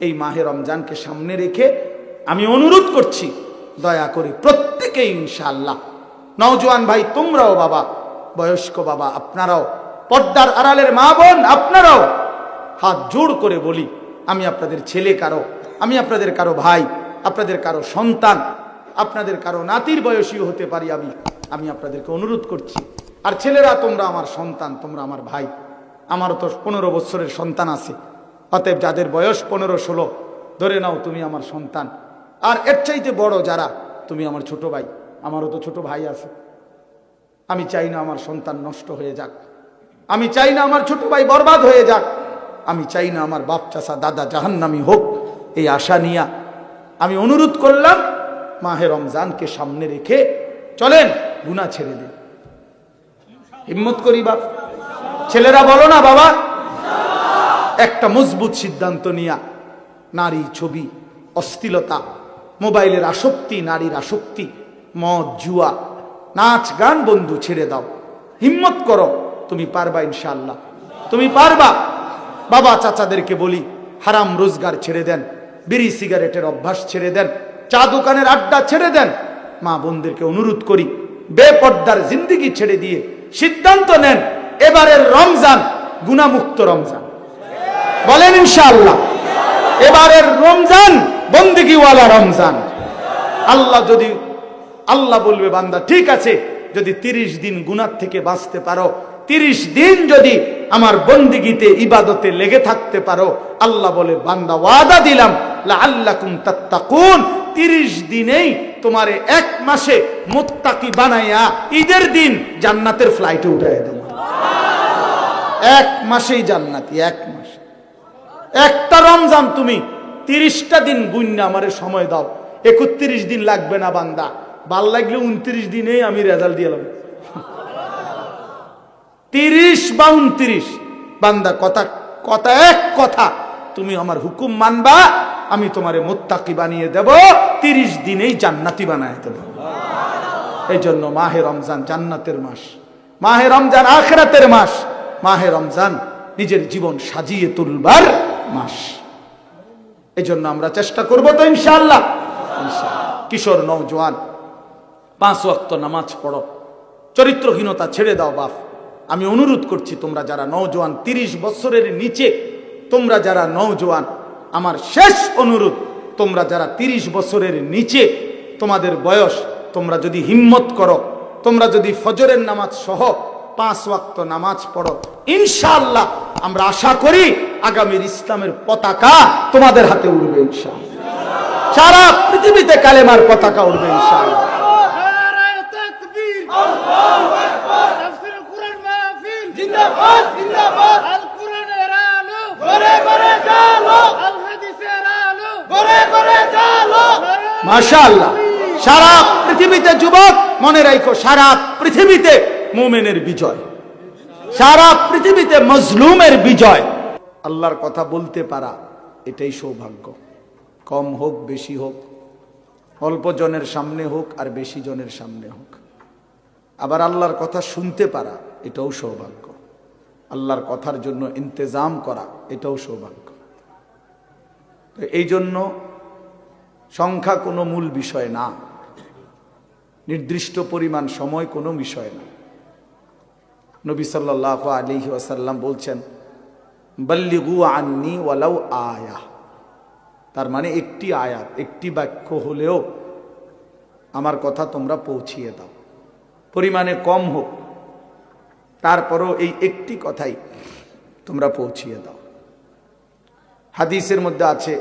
এই মাহে রমজানকে সামনে রেখে আমি অনুরোধ করছি, দয়া করে প্রত্যেকেই ইনশাআল্লাহ, নওজোয়ান ভাই তোমরাও বাবা, বয়স্ক বাবা আপনারাও, পর্দার আড়ালের মা বোন আপনারাও, হাত জোড় করে বলি, আমি আপনাদের ছেলে কারো, আমি আপনাদের কারো ভাই, আপনাদের কারো সন্তান, আপনাদের কারো নাতির বয়সীও হতে পারি আমি আপনাদেরকে অনুরোধ করছি। আর ছেলেরা তোমরা আমার সন্তান, তোমরা আমার ভাই, আমারও তো 15 বছরের সন্তান আছে, অতএব যাদের বয়স 15-16 ধরে নাও তুমি আমার সন্তান। আর এর চাইতে বড় যারা, তুমি আমার ছোট ভাই, আমারও তো ছোট ভাই আছে। আমি চাই না আমার সন্তান নষ্ট হয়ে যাক, আমি চাই না আমার ছোট ভাই বরবাদ হয়ে যাক, আমি চাই না আমার বাপ চাচা দাদা জাহান্নামী হোক। এই আশা নিয়ে আমি অনুরোধ করলাম, মাহে রমজানকে সামনে রেখে চলেন গুনাহ ছেড়ে দিন। হিম্মত করি বাপ, ছেলেরা বলো না বাবা, একটা মজবুত সিদ্ধান্ত নিয়া নারী ছবি, অশ্লীলতা, মোবাইলের আসক্তি, নারীর আসক্তি, মদ জুয়া, নাচ গান বন্ধু ছেড়ে দাও। হিম্মত করো, তুমি পারবা ইনশাআল্লাহ, তুমি পারবা। বাবা চাচাদেরকে বলি, হারাম রোজগার ছেড়ে দেন, বিড়ি সিগারেটের অভ্যাস ছেড়ে দেন, চা দোকানের আড্ডা ছেড়ে দেন। মা বোনদেরকে অনুরোধ করি, বেপর্দার জিন্দেগি ছেড়ে দিয়ে সিদ্ধান্ত নেন, এবারের রমজান গুনাহমুক্ত রমজান। বলেন ইনশাআল্লাহ, এবারের রমজান বন্দেগীওয়ালা রমজান। আল্লাহ বলবে, বান্দা ঠিক আছে, যদি 30 দিন গুনাহ থেকে বাঁচতে পারো, 30 দিন যদি আমার বন্দেগীতে ইবাদতে লেগে থাকতে পারো, আল্লাহ বলে, বান্দা ওয়াদা দিলাম লাআল্লাকুম তাত্তাকুন, 30 দিনেই তোমারে 1 মাসে মুত্তাকি বানাইয়া ঈদের দিন জান্নাতের ফ্লাইটে উঠাইয়া দেব। 1 মাসেই জান্নাতি, 1 মাস। একটা রমজান তুমি 30টা দিন গুণনা আমারে সময় দাও, 31 দিন লাগবে না বান্দা, ভাল লাগলে 29 দিনেই আমি রেজাল্ট দিয়ে দেব। 30 বা 29 বান্দা, কথা এক কথা, তুমি আমার হুকুম মানবা, আমি তোমারে মুত্তাকি বানিয়ে দেব, 30 দিনেই জান্নাতি বানায় দেব। এই জন্য মাহে রমজান জান্নাতের মাস, মাহে রমজান আখিরাতের মাস, মাহে রমজান নিজের জীবন সাজিয়ে তুলবার মাস। এই জন্য আমরা চেষ্টা করবো তো ইনশাআল্লাহ। কিশোর নওজোয়ান, 5 ওয়াক্ত নামাজ পড়ো, চরিত্রহীনতা ছেড়ে দাও বাপ। আমি অনুরোধ করছি, তোমরা যারা নওজোয়ান, 30 বছরের নিচে তোমরা যারা নওজোয়ান, আমার শেষ অনুরোধ, তোমরা যারা 30 বছরের নিচে তোমাদের বয়স, তোমরা যদি হিম্মত করো, তোমরা যদি ফজরের নামাজ সহ 5 ওয়াক্ত নামাজ পড়ো, ইনশাআল্লাহ আমরা আশা করি আগামীর ইসলামের পতাকা তোমাদের হাতে উড়বে ইনশাআল্লাহ। সারা পৃথিবীতে কালেমার পতাকা উড়বে ইনশাআল্লাহ। মাশাআল্লাহ, সারা পৃথিবীতে যুবক মনে রাখো, সারা পৃথিবীতে মুমিনের বিজয়, সারা পৃথিবীতে মজলুমের বিজয়। আল্লাহর কথা বলতে পারা এটাই সৌভাগ্য। কম হোক বেশি হোক, অল্প জনের সামনে হোক আর বেশি জনের সামনে হোক, আবার আল্লাহর কথা শুনতে পারা এটাও সৌভাগ্য। আল্লাহর কথার জন্য ইন্তজাম করা এটাও সৌভাগ্য। তো এই জন্য সংখ্যা কোনো মূল বিষয় না, নির্দিষ্ট পরিমাণ সময় কোনো বিষয় না। নবী সাল্লাল্লাহু আলাইহি ওয়াসাল্লাম বলছেন, বাল্লিগু আন্নি ওয়ালাউ আয়া, তার মানে একটি আয়াত, একটি বাক্য হলেও আমার কথা তোমরা পৌঁছিয়ে দাও, পরিমাণে কম হোক, তারপরও এই একটি কথাই তোমরা পৌঁছিয়ে দাও। হাদিসের মধ্যে আছে,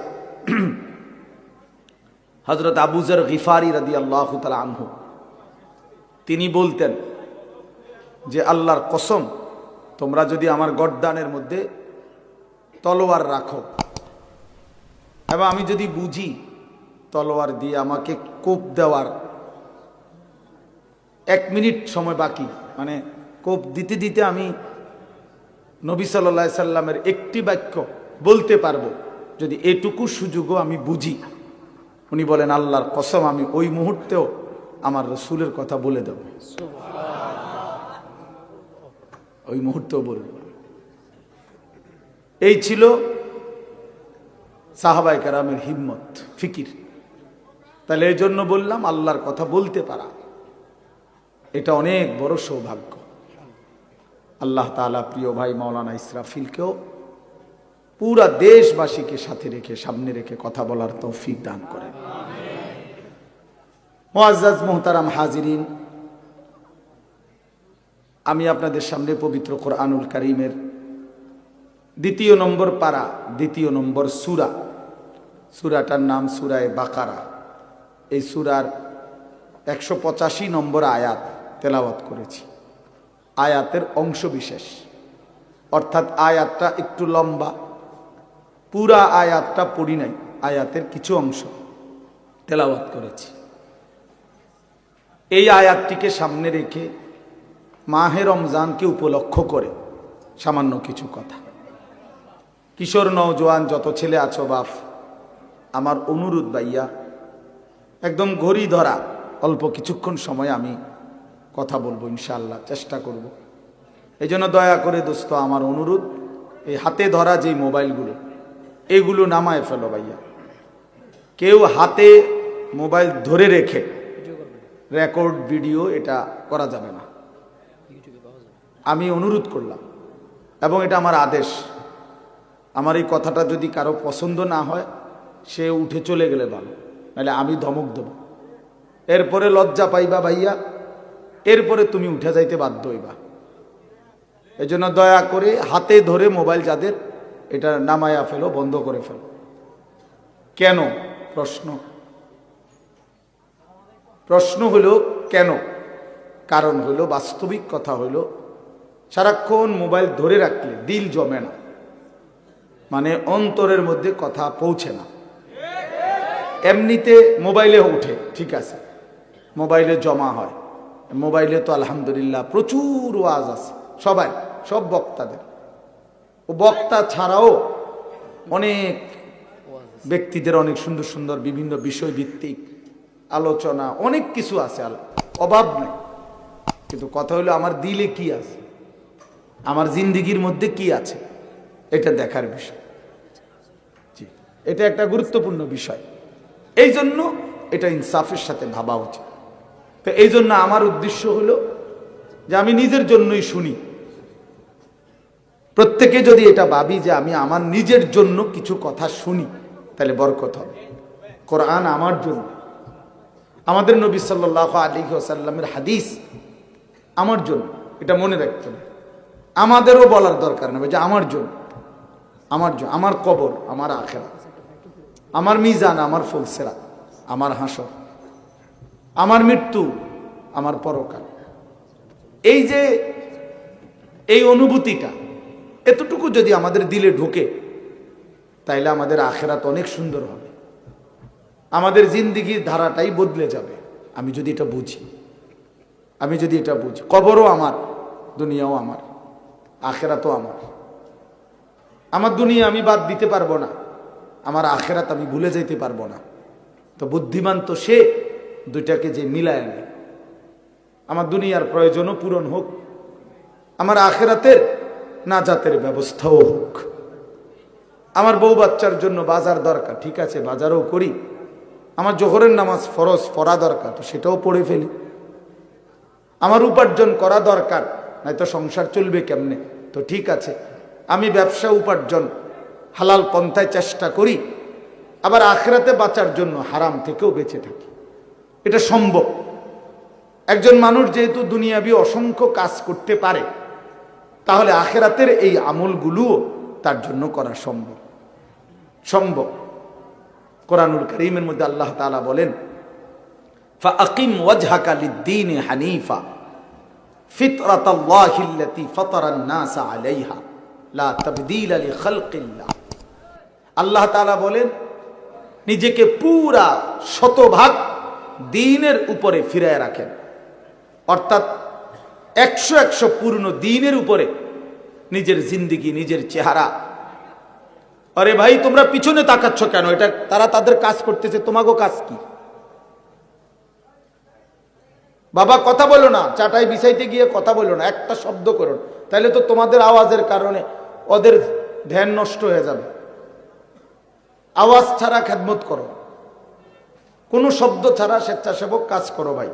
হযরত আবু যর গিফারি রাদিয়াল্লাহু তাআলা আনহু তিনি বলতেন যে, আল্লাহর কসম, তোমরা যদি আমার গর্দানের মধ্যে তলোয়ার রাখো এবং আমি যদি বুঝি তলোয়ার দিয়ে আমাকে কোপ দেওয়ার 1 মিনিট সময় বাকি, মানে কোপ দিতে দিতে আমি নবী সাল্লাল্লাহু আলাইহি সাল্লামের একটি বাক্য বলতে পারবো, যদি এটুকু সুযোগও আমি বুঝি, উনি বলেন, আল্লাহর কসম, আমি ওই মুহূর্তেও আমার রাসূলের কথা বলে দেব, ওই মুহূর্তেও বলব। এই ছিল সাহাবায়ে কেরামের হিম্মত, ফিকির। তাহলে এই জন্য বললাম, আল্লাহর কথা বলতে পারা এটা অনেক বড় সৌভাগ্য। আল্লাহ তাআলা প্রিয় ভাই মাওলানা ইসরাফিলকেও পুরা দেশবাসীকে সাথে রেখে, সামনে রেখে কথা বলার তৌফিক দান করেন। মুআজ্জাজ মুহতারাম হাজিরিন, আমি আপনাদের সামনে পবিত্র কোরআনুল কারীমের 2 নম্বর পারা, 2 নম্বর সূরা, সূরাটার নাম সূরায়ে বাকারা। এই সূরার 185 নম্বর আয়াত তেলাওয়াত করেছি। আয়াতের অংশ বিশেষ, অর্থাৎ আয়াতটা একটু লম্বা, পুরা আয়াতটা পড়ি নাই, আয়াতের কিছু অংশ তেলাওয়াত করেছি। এই আয়াতটিকে সামনে রেখে মাহে রমজানকে উপলক্ষ করে সামান্য কিছু কথা। কিশোর নওজোয়ান যত ছেলে আছো বাপ, আমার অনুরোধ ভাইয়া, একদম ঘড়ি ধরা অল্প কিছুক্ষণ সময় আমি কথা বলবো ইনশাআল্লাহ, চেষ্টা করব। এই জন্য দয়া করে দোস্ত, আমার অনুরোধ, এই হাতে ধরা যে মোবাইলগুলো, এগুলো নামায় ফেলো ভাইয়া। কেউ হাতে মোবাইল ধরে রেখে রেকর্ড ভিডিও এটা করা যাবে না, আমি অনুরোধ করলাম, এবং এটা আমার আদেশ। আমার এই কথাটা যদি কারো পছন্দ না হয়, সে উঠে চলে গেলে ভালো, নাহলে আমি ধমক দেব। এরপরে লজ্জা পাইবা ভাইয়া, এরপরে তুমি উঠে যাইতে বাধ্য হইবা। এই জন্য দয়া করে হাতে ধরে মোবাইল যাদের, এটা নামায়া ফেলো, বন্ধ করে ফেলো। কেন? প্রশ্ন হলো কেন? কারণ হলো, বাস্তবিক কথা হলো, সারাক্ষণ মোবাইল ধরে রাখলে দিল জমে না, মানে অন্তরের মধ্যে কথা পৌঁছে না। এমনিতে মোবাইলে ওঠে, ঠিক আছে, মোবাইলে জমা হয়, মোবাইলে তো আলহামদুলিল্লাহ প্রচুর ওয়াজ আছে, সবাই, সব বক্তাদের। ও বক্তা ছাড়াও অনেক ব্যক্তিদের অনেক সুন্দর সুন্দর বিভিন্ন বিষয় ভিত্তিক আলোচনা, অনেক কিছু আছে, অভাব নেই। কিন্তু কথা হলো, আমার দিলে কি আছে, আমার জিন্দিগির মধ্যে কি আছে, এটা দেখার বিষয়। জি, এটা একটা গুরুত্বপূর্ণ বিষয়। এই জন্য এটা ইনসাফের সাথে ভাবা উচিত। তো এই জন্য আমার উদ্দেশ্য হলো যে আমি নিজের জন্যই শুনি। প্রত্যেকে যদি এটা ভাবি যে আমি আমার নিজের জন্য কিছু কথা শুনি, তাহলে বরকত হবে। কোরআন আমার জন্য, আমাদের নবী সাল্লাল্লাহু আলাইহি ওয়াসাল্লামের হাদিস আমার জন্য, এটা মনে রাখতে হবে। আমাদেরও বলার দরকার নেই যে আমার জন্য, আমার জন্য, আমার কবর, আমার আখিরাত, আমার মিজান, আমার ফুলসিরাত, আমার হাসর, আমার মৃত্যু, আমার পরকাল। এই যে এই অনুভূতিটা এতটুকু যদি আমাদের দিলে ঢোকে, তাইলে আমাদের আখিরাত অনেক সুন্দর হবে, আমাদের জিন্দেগির ধারাটাই বদলে যাবে। আমি যদি এটা বুঝি, কবরও আমার, দুনিয়াও আমার, আখিরাতও আমার। আমার দুনিয়া আমি বাদ দিতে পারবো না, আমার আখিরাত আমি ভুলে যেতে পারবো না। তো বুদ্ধিমান তো সে দুইটাকে যে মিলায় নেয়। আমার দুনিয়ার প্রয়োজনও পূরণ হোক, আমার আখিরাতের নাজাতের ব্যবস্থাও হোক। আমার বউ বাচ্চার জন্য বাজার দরকার, ঠিক আছে, বাজারও করি। আমার জোহরের নামাজ ফরজ পড়া দরকার, তো সেটাও পড়ে ফেলি। আমার উপার্জন করা দরকার, নয়তো সংসার চলবে কেমনে, তো ঠিক আছে, আমি ব্যবসা উপার্জন হালাল পন্থায় চেষ্টা করি। আবার আখিরাতে বাঁচার জন্য হারাম থেকেও বেঁচে থাকি। এটা সম্ভব। একজন মানুষ যেহেতু দুনিয়াবি অসংখ্য কাজ করতে পারে, তাহলে আখিরাতের এই আমলগুলোও তার জন্য করা সম্ভব। কোরআনুল কারীমের মধ্যে আল্লাহ তাআলা বলেন, ফাআকিম ওয়াজহাকা লিদ-দীন হানিফা ফিতরাতাল্লাহিল্লাতী ফাতারান নাসা আলাইহা লা তাবদীলা লিখালকিল্লাহ। আল্লাহ তাআলা বলেন, নিজেকে পুরা শতভাগ দ্বীনের উপরে ফিরায় রাখেন, অর্থাৎ 100 পূর্ণ দ্বীনের উপরে নিজের জিন্দেগি, নিজের চেহারা। আরে ভাই, তোমরা পিছনে তাকাচ্ছ কেন? এটা তারা তাদের কাজ করতেছে, তোমাকেও কাজ কি? বাবা কথা বলো না, চাটাই বিছাইতে গিয়ে কথা বলো না, একটা শব্দ করো না, তাহলে তো তোমাদের আওয়াজের কারণে ওদের ধ্যান নষ্ট হয়ে যাবে। আওয়াজ ছাড়া খেদমত করো, কোনো শব্দ ছাড়া স্বেচ্ছাসেবক কাজ করো ভাই।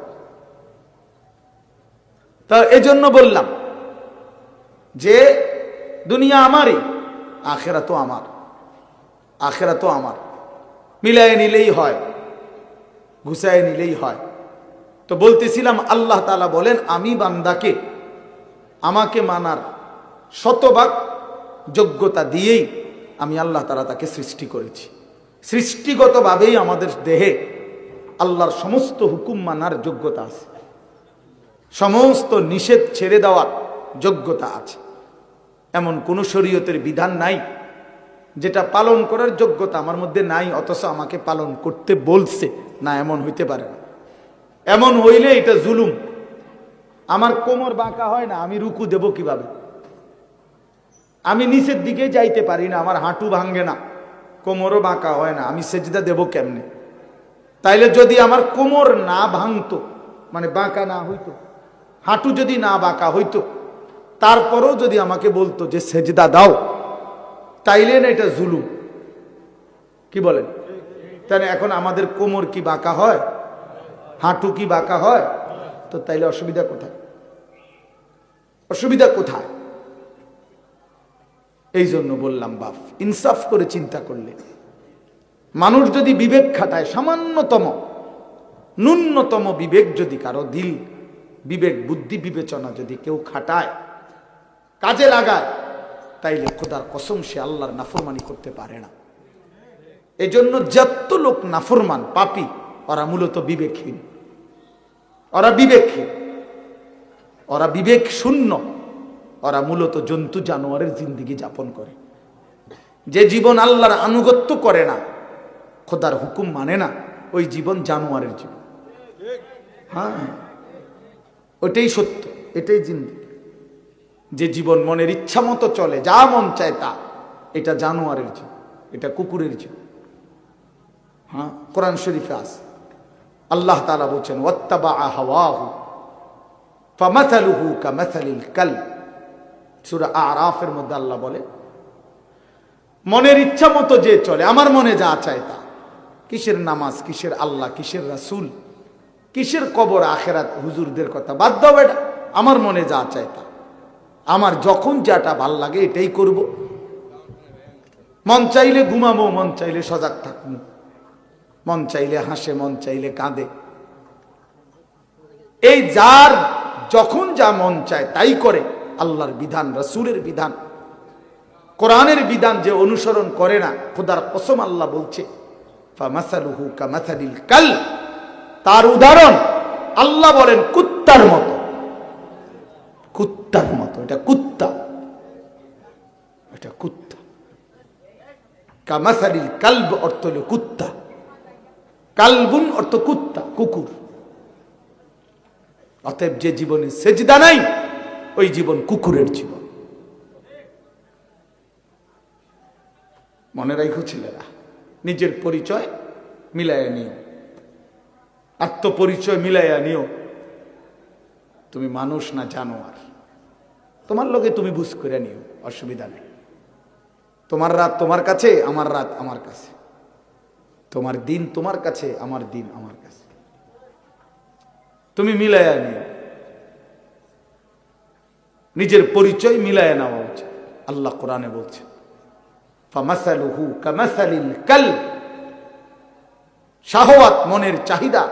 তা এজন্য বললাম যে দুনিয়া আমারই, আখেরাত তো আমার, আখেরাত তো আমার। মিলায় নিলেই হয়, ঘুষায় নিলেই হয়। তো বলতেছিলাম আল্লাহ তাআলা বলেন আমি বান্দাকে আমাকে মানার শতভাগ যোগ্যতা দিয়েই আমি আল্লাহ তাআলা তাকে সৃষ্টি করেছি। সৃষ্টিগতভাবেই আমাদের দেহে আল্লাহর সমস্ত হুকুম মানার যোগ্যতা আছে, সমস্ত নিষেধ ছেড়ে দেওয়ার যোগ্যতা আছে। এমন কোনো শরীয়তের বিধান নাই যেটা পালন করার যোগ্যতা আমার মধ্যে নাই, অথচ আমাকে পালন করতে বলছে না, এমন হইতে পারে না। এমন হইলে এটা জুলুম। আমার কোমর বাঁকা হয় না, আমি রুকু দেব কিভাবে? আমি নিচের দিকে যাইতে পারি না, আমার হাঁটু ভাঙ্গে না, কোমরও বাঁকা হয় না, আমি সেজদা দেব কেমনে? তাইলে যদি আমার কোমর না ভাঙতো, মানে বাঁকা না হইতো, হাঁটু যদি না বাঁকা হইতো, তারপরও যদি আমাকে বলতো যে সেজদা দাও, তাইলে না এটা জুলুম? কি বলেন? তাহলে এখন আমাদের কোমর কি বাঁকা হয়, হাঁটু কি বাঁকা হয়? তো তাইলে অসুবিধা কোথায়? অসুবিধা কোথায়? এই জন্য বললাম বাপ, ইনসাফ করে চিন্তা করলে মানুষ যদি বিবেক খাটায়, সামান্যতম ন্যূনতম বিবেক যদি কারো দিল, বিবেক বুদ্ধি বিবেচনা যদি কেউ খাটায়, কাজে লাগায়, তাইলে খোদার কসম সে আল্লাহর নাফরমানি করতে পারে না। এজন্য যত লোক নাফরমান পাপী, ওরা মূলত বিবেকহীন, ওরা বিবেকহীন, ওরা বিবেক শূন্য, ওরা মূলত জন্তু জানোয়ারের জিন্দেগি যাপন করে। যে জীবন আল্লাহর আনুগত্য করে না, খোদার হুকুম মানে না, ওই জীবন জানোয়ারের জীবন। হ্যাঁ, ওইটাই সত্য, এটাই জিন্দেগি। যে জীবন মনের ইচ্ছা মতো চলে, যা মন চায় তা, এটা জানোয়ারের জীবন, এটা কুকুরের জীবন। হ্যাঁ, কোরআন শরীফে আছে, আল্লাহ তাআলা বলছেন ওয়াত্তাবা হাওয়াহু ফামাসালুহু কামাসালিল কালব। সূরা আরাফের মধ্যে আল্লাহ বলে মনের ইচ্ছা মতো যে চলে, আমার মনে যা চায় তা, কিসের নামাজ, কিসের আল্লাহ, কিসের রাসূল, কিসের কবর আখেরাত, হুজুরদের কথা বাদ দাও বেটা, আমার মনে যা চায় তা, আমার যখন যেটা ভাল লাগে এটাই করব। মন চাইলে ঘুমাবো, মন চাইলে সজাগ থাকবো, মন চাইলে হাসে, মন চাইলে কাঁদে। এই যার যখন যা মন চায় তাই করে। আল্লাহর বিধান, রাসূলের বিধান, কোরআনের বিধান যে অনুসরণ করে না, খোদার কসম আল্লাহ বলছে ফামাসালুহু কামাসালিল কালব, তার উদাহরণ আল্লাহ বলেন কুত্তার মতো। কুত্তার মতো, এটা কুত্তা, এটা কুত্তা। কামাসালিল কালব অর্থ হলো কুত্তা, কালবুন অর্থ কুত্তা, কুকুর। অতএব যে জীবনে সেজদা নাই, ওই জীবন কুকুরের জীবন। মনে রাখো ছেলেরা, নিজের পরিচয় মিলাইয়া নিও, আত্মপরিচয় মিলাইয়া নিও। তুমি মানুষ না জানোয়ার, তোমার লগে তুমি বুঝ করে নিও, অসুবিধা নেই। তোমার রাত তোমার কাছে, আমার রাত আমার কাছে, তোমার দিন তোমার কাছে, আমার দিন আমার কাছে, তুমি মিলাইয়া নিও। নিজের পরিচয় মিলাইয়া নেওয়া উচিত। আল্লাহ কোরআনে বলছে ফামাসালুহু কামাসালিল কালব, শাহওয়াত, মনের চাহিদা,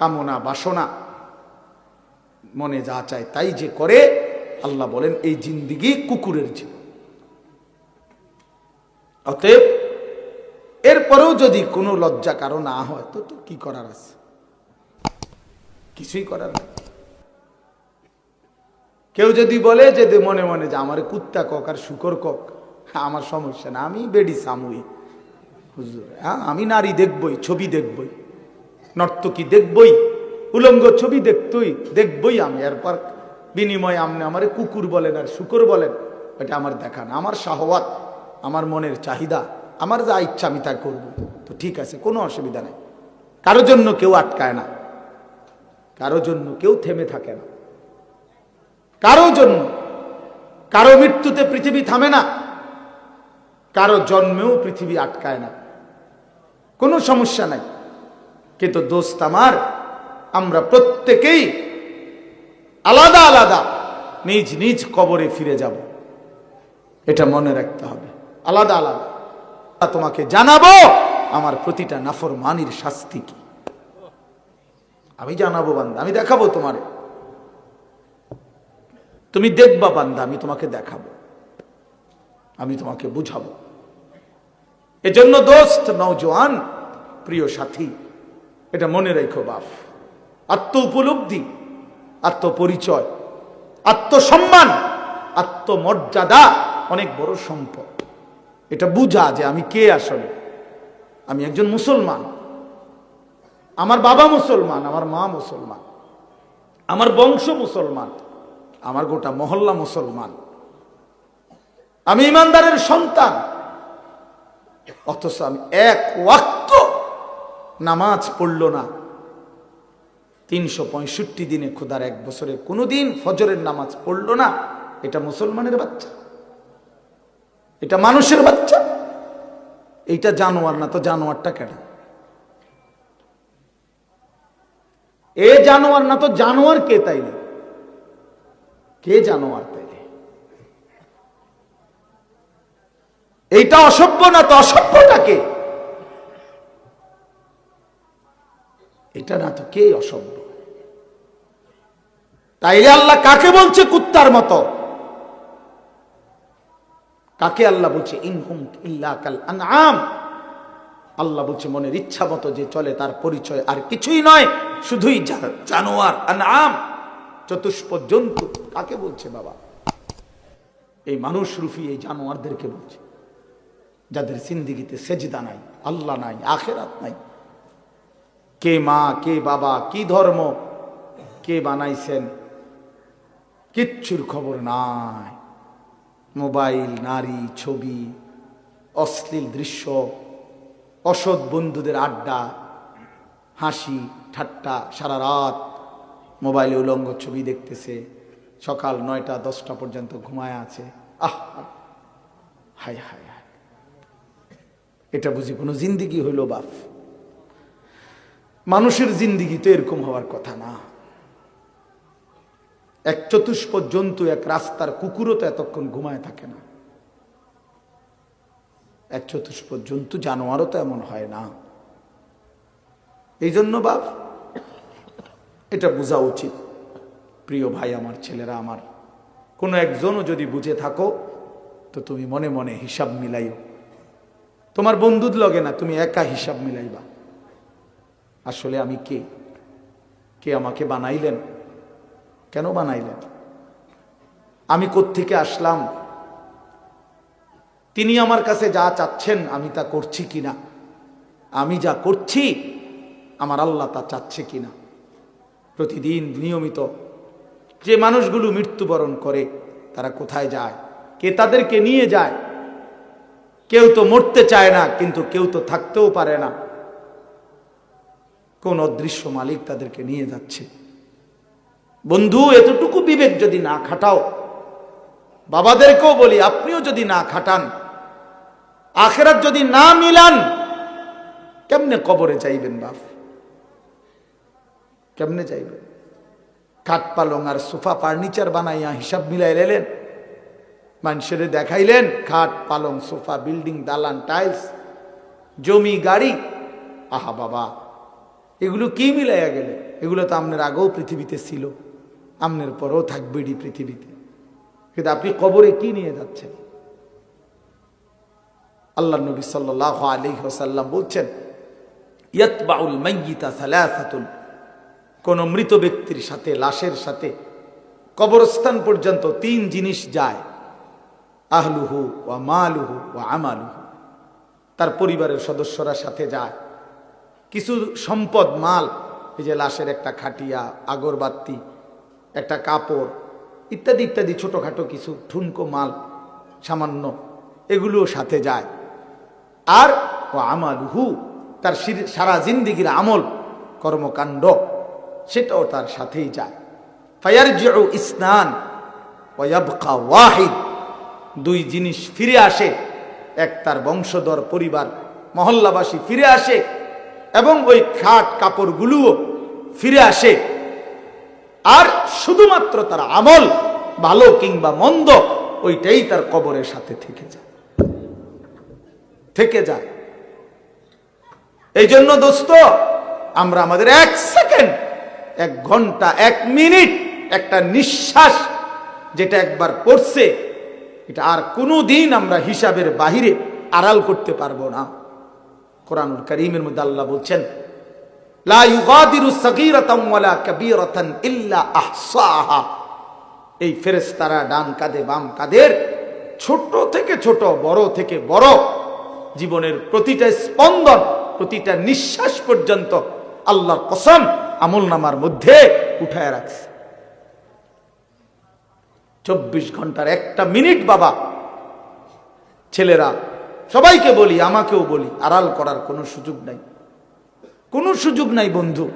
কামনা, বাসনা, মনে যা চায় তাই যে করে, আল্লাহ বলেন এই জিন্দেগি কুকুরের জীবন। অতএব এরপরেও যদি কোনো লজ্জা কারো না হয়, তো কি করার আছে? কিছুই করার নেই। কেউ যদি বলে যে মনে মনে যে আমার কুত্তা কক আর শুকর কক, আমার সমস্যা না, আমি বেডি সামুই হুজুর, হ্যাঁ আমি নারী দেখবই, ছবি দেখবই, নর্তকী দেখবই, উলঙ্গ ছবি দেখবই আমি। এরপর বিনিময়ে আপনি আমার কুকুর বলেন আর শুকর বলেন, এটা আমার দেখা না। আমার শাহওয়াত, আমার মনের চাহিদা, আমার যা ইচ্ছা আমি তা করবো, তো ঠিক আছে, কোনো অসুবিধা নেই। কারো জন্য কেউ আটকায় না, কারো জন্য কেউ থেমে থাকে না, কারো জন্য, কারো মৃত্যুতে পৃথিবী থামে না, কারো জন্মেও পৃথিবী আটকায় না। কোনো সমস্যা নাই। কিন্তু দোস্ত আমার, আমরা প্রত্যেকেই আলাদা আলাদা নিজ নিজ কবরে ফিরে যাব, এটা মনে রাখতে হবে। আলাদা আলাদা তোমাকে জানাবো আমার প্রতিটা নাফরমানির শাস্তি কি, আমি জানাবো বান্দা, আমি দেখাবো তোমারে, তুমি দেখবা বান্দা, আমি তোমাকে দেখাবো, আমি তোমাকে বুঝাবো। এজন্য দোস্ত, নওজোয়ান, প্রিয় সাথী, এটা মনে রেখো বাপ, আত্ম উপলব্ধি, আত্মপরিচয়, আত্মসম্মান, আত্মমর্যাদা অনেক বড় সম্পদ। এটা বুঝা যে আমি কে, আসলে আমি একজন মুসলমান, আমার বাবা মুসলমান, আমার মা মুসলমান, আমার বংশ মুসলমান, আমার গোটা মহল্লা মুসলমান, আমি ইমানদারের সন্তান, অথচ আমি এক ওয়াক্ত নামাজ পড়ল না 365 দিনে, খোদার এক বছরে কোনোদিন ফজরের নামাজ পড়ল না। এটা মুসলমানের বাচ্চা, এটা মানুষের বাচ্চা, এইটা জানোয়ার না তো জানোয়ারটা কেন? এ জানোয়ার না তো জানোয়ার কে তাইলে? কে জানোয়ার তাইলে? এইটা অসভ্য না তো অসভ্যটা কে? এটা না তো কে অসভ্য? তাইলে আল্লাহ কাকে বলছে কুত্তার মতো? কাকে আল্লাহ বলছে ইনহুম ইল্লা কাল আনআম? আল্লাহ বলছে মনের ইচ্ছা মতো যে চলে তার পরিচয় আর কিছুই নয়, শুধুই জানোয়ার, আনআম, চতুষ্প জন্তু। কাকে বলছে বাবা? এই মানুষ রূপী এই জানোয়ারদেরকে বলছে, যাদের জিন্দেগিতে সেজদা নাই, আল্লাহ নাই, আখেরাত নাই। কে মা, কে বাবা, কি ধর্ম, কে বানাইছেন, কিচ্ছুর খবর নাই। মোবাইল, নারী, ছবি, অশ্লীল দৃশ্য, অসৎ বন্ধুদের আড্ডা, হাসি ঠাট্টা, সারা রাত মোবাইলে উলঙ্গ ছবি দেখতেছে, সকাল 9টা 10টা পর্যন্ত ঘুমায় আছে। আহ, হায় হায় হায়, এটা বুঝি কোনো জিন্দিগি হইল বাপ? মানুষের জিন্দিগি তো এরকম হওয়ার কথা না। এক চতুষ্প জন্তু, এক রাস্তার কুকুরও তো এতক্ষণ ঘুমায় থাকে না। এক চতুষ্প জন্তু, জানোয়ারও তো এমন হয় না। এই জন্য বাপ, এটা বোঝা উচিত। প্রিয় ভাই আমার, ছেলেরা আমার, কোনো একজনও যদি বুঝে থাকো তো তুমি মনে মনে হিসাব মিলাইও। তোমার বন্ধুর লগে না, তুমি একা হিসাব মিলাইবা। আসলে আমি কে? কে আমাকে বানাইলেন? কেন বানাইলেন? আমি কোত্থেকে আসলাম? তিনি আমার কাছে যা চাচ্ছেন আমি তা করছি কিনা? আমি যা করছি আমার আল্লাহ তা চাচ্ছে কিনা? প্রতিদিন নিয়মিত যে মানুষগুলো মৃত্যুবরণ করে তারা কোথায় যায়? কে তাদেরকে নিয়ে যায়? কেউ তো মরতে চায় না, কিন্তু কেউ তো থাকতেও পারে না। কোন অদৃশ্য মালিক তাদেরকে নিয়ে যাচ্ছে। বন্ধু, এতটুকু বিবেক যদি না খাটাও, বাবাদেরকেও বলি, আপনিও যদি না খাটান, আখিরাত যদি না মিলান, কেমনে কবরে যাইবেন বাপ? কেমনে যাইবেন? খাট পালং আর সোফা ফার্নিচার বানাইয়া হিসাব মিলাই লেলেন, মানুষের দেখাইলেন খাট পালং সোফা, বিল্ডিং, দালান, টাইলস, জমি, গাড়ি। আহা বাবা, এগুলো কি মিলাইয়া গেলে? এগুলো তো আপনার আগেও পৃথিবীতে ছিল, আপনার পরেও থাকবে পৃথিবীতে, কিন্তু আপনি কবরে কি নিয়ে যাচ্ছেন? আল্লাহ নবী সাল্লাল্লাহু আলাইহি ওয়াসাল্লাম বলছেন, ইয়াতবাউল মাইয়িতা সালাসাতুন, কোন মৃত ব্যক্তির সাথে, লাশের সাথে কবরস্থান পর্যন্ত 3 জিনিস যায়। আহলুহু ওয়া মালুহু ওয়া আমালুহু, তার পরিবারের সদস্যরা সাথে যায়। কিছু সম্পদ, মাল, এই যে লাশের একটা খাটিয়া, আগরবাতি, একটা কাপড়, ইত্যাদি ইত্যাদি, ছোটখাটো কিছু ঠুনকো মাল সামান্য, এগুলোও সাথে যায়। আর ও আমালুহু, তার সারা জিন্দেগির আমল, কর্মকাণ্ড, সেটাও তার সাথেই যায়। ফায়ারজিউ ইসনান ওয়া ইয়াবকা ওয়াহিদ, 2 জিনিস ফিরে আসে, এক তার বংশধর পরিবার, মহল্লাবাসী ফিরে আসে এবং ওই খাট কাপড়গুলোও ফিরে আসে, আর শুধুমাত্র তার আমল ভালো কিংবা মন্দ ওইটাই তার কবরের সাথে থেকে যায়। এই জন্য দোস্ত, আমরা আমাদের 1 সেকেন্ড, 1 ঘন্টা, 1 মিনিট, একটা নিঃশ্বাস যেটা একবার পড়ছে, এটা আর কোনো দিন আমরা হিসাবের বাহিরে আড়াল করতে পারবো না। কোরআনুল কারীমের মধ্যে আল্লাহ বলছেন, লা ইউগাদিরু সাগীরাতান ওয়ালা কাবীরাতান ইল্লা আহসাহা। এই ফেরেশতারা ডান কাঁধে বাম কাঁধের ছোট থেকে ছোট, বড় থেকে বড় জীবনের প্রতিটা স্পন্দন, প্রতিটা নিঃশ্বাস পর্যন্ত আল্লাহর কসম আমলনামার মধ্যে উঠায় রাখছে। 24 ঘন্টার 1টা মিনিট বাবা, ছেলেরা সবাইকে বলি, আমাকেও বলি, আড়াল করার কোনো সুযোগ নাই, কোনো সুযোগ নাই বন্ধু।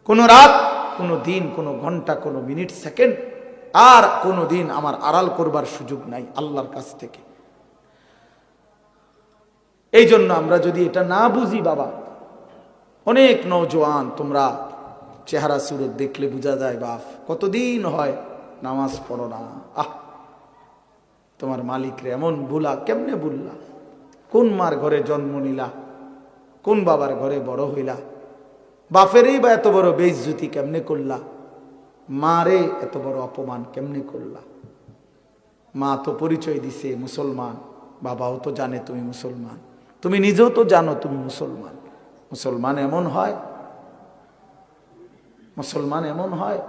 কোনো রাত, কোনো দিন, কোনো ঘন্টা, কোনো মিনিট, সেকেন্ড আর কোনো দিন আমার আড়াল করবার সুযোগ নাই আল্লাহর কাছ থেকে। এই জন্য আমরা যদি এটা না বুঝি বাবা, অনেক নওজোয়ান তোমরা চেহারা সুরত দেখলে বোঝা যায় বাপ কতদিন হয় নামাজ পড়ো না। তোমার মালিকরে এমন ভুলা, কেমনে ভুললা? কোন মার ঘরে জন্ম নিলা, কোন বাবার ঘরে বড় হইলা, বাপেরই বা এত বড় বেইজ্জতি কেমনে করলা, মারে এত বড় অপমান কেমনে করলা? মা তো পরিচয় দিছে মুসলমান, বাবাও তো জানে তুমি মুসলমান, তুমি নিজেও তো জানো তুমি মুসলমান। মুসলমান এমন হয়, মুসলমান এমন হয়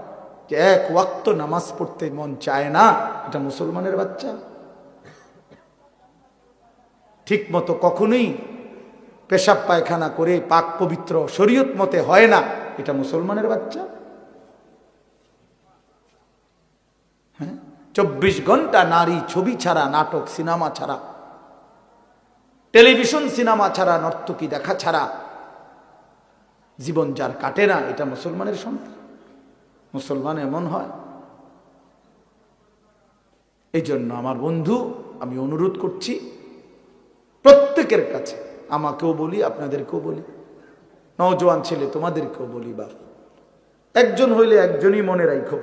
যে 1 ওয়াক্ত নামাজ পড়তে মন চায় না, এটা মুসলমানের বাচ্চা? ঠিক মতো কখনোই পেশাব পায়খানা করে পাক পবিত্র শরীয়ত মতে হয় না, এটা মুসলমানের বাচ্চা? হ্যাঁ, 24 ঘন্টা নারী ছবি ছাড়া, নাটক সিনেমা ছাড়া, টেলিভিশন সিনেমা ছাড়া, নর্তকী দেখা ছাড়া জীবন যার কাটে না, এটা মুসলমানের সন্তান? মুসলমান এমন হয়? এই জন্য আমার বন্ধু, আমি অনুরোধ করছি প্রত্যেকের কাছে, আমাকেও বলি, আপনাদেরকেও বলি, নওজোয়ান ছেলে তোমাদেরকেও বলি, বাপ একজন হইলে একজনই মনে রাখো,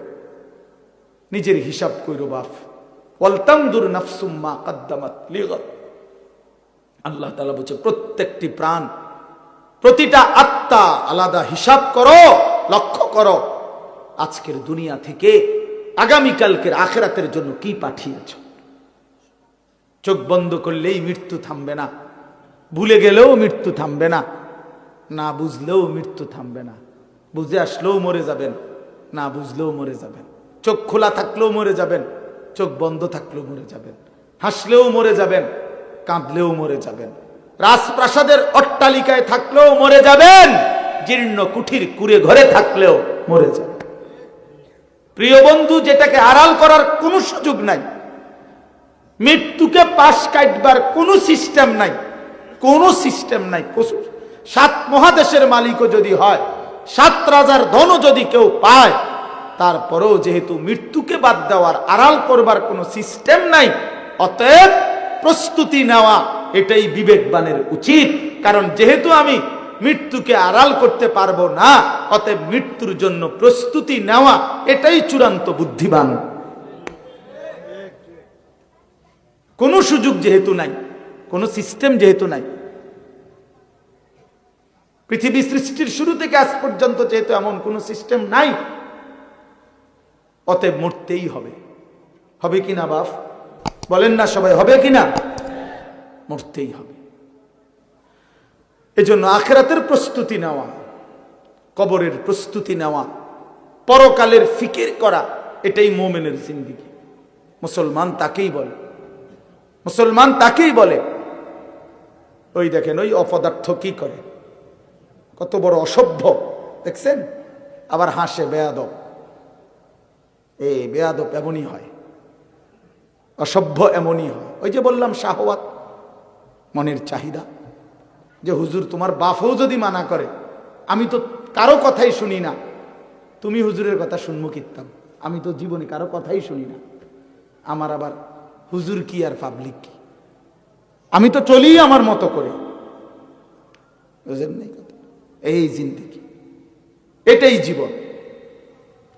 নিজের হিসাব কইরো বাপ। ওয়ালতানজুর নাফসুম মা কদ্দামাত লিগাদ। আল্লাহ তাআলা বলছে প্রত্যেকটি প্রাণ, প্রতিটা আত্মা আলাদা হিসাব করো, লক্ষ্য করো আজকের দুনিয়া থেকে আগামীকালকের আখিরাতের জন্য কি পাঠিয়েছ। চোখ বন্ধ করলেই মৃত্যু থামবে না, ভুলে গেলেও মৃত্যু থামবে না, না বুঝলেও মৃত্যু থামবে না, বুঝে আসলেও মরে যাবেন, না বুঝলেও মরে যাবেন। চোখ খোলা থাকলেও মরে যাবেন, চোখ বন্ধ থাকলেও মরে যাবেন, হাসলেও মরে যাবেন, কাঁদলেও মরে যাবেন, রাজপ্রাসাদের অট্টালিকায় থাকলেও মরে যাবেন, জীর্ণ কুঠির কুড়ে ঘরে থাকলেও মরে যাবেন। প্রিয় বন্ধু, যেটাকে আড়াল করার কোনো সুযোগ নাই, মৃত্যুকে পাশ কাটবার কোনো সিস্টেম নাই, কোনো সিস্টেম নাই। 7 মহাদেশের মালিকও যদি হয়, 7 রাজার ধনও যদি কেউ পায়, তারপরেও যেহেতু মৃত্যুকে বাদ দেওয়ার, আড়াল করবার কোনো সিস্টেম নাই, অতএব প্রস্তুতি নেওয়া এটাই বিবেকবানের উচিত। কারণ যেহেতু আমি মৃত্যুকে আড়াল করতে পারবো না, অতএব মৃত্যুর জন্য প্রস্তুতি নেওয়া এটাই চূড়ান্ত বুদ্ধিমান। কোনো সুযোগ যেহেতু নাই, কোনো সিস্টেম যেহেতু নাই, পৃথিবী সৃষ্টির শুরু থেকে আজ পর্যন্ত যেহেতু এমন কোনো সিস্টেম নাই, অতএব মরতেই হবে। হবে কিনা বাপ? বলেন না সবাই, হবে কিনা? মরতেই হবে। এজন্য আখিরাতের প্রস্তুতি নেওয়া, কবরের প্রস্তুতি নেওয়া, পরকালের ফিকির করা, এটাই মুমিনের জিন্দেগি। মুসলমান তাকেই বলে, মুসলমান তাকেই বলে। ওই দেখেন ওই অপদার্থ কি করে, কত বড় অসভ্য দেখছেন, আবার হাসে বেয়াদব। এই বেয়াদব এমনই হয়, অসভ্য এমনই হয়। ওই যে বললাম শাহওয়াত, মনের চাহিদা, যে হুজুর তোমার বাপও যদি মানা করে, আমি তো কারো কথাই শুনি না, তুমি হুজুরের কথা শুনবো কিতাম, আমি তো জীবনে কারো কথাই শুনি না, আমার আবার হুজুর কি আর পাবলিক কি, আমি তো চলি আমার মতো করে, বুঝলেন নাই কথা? এই জিন্দেগি, এটাই জীবন।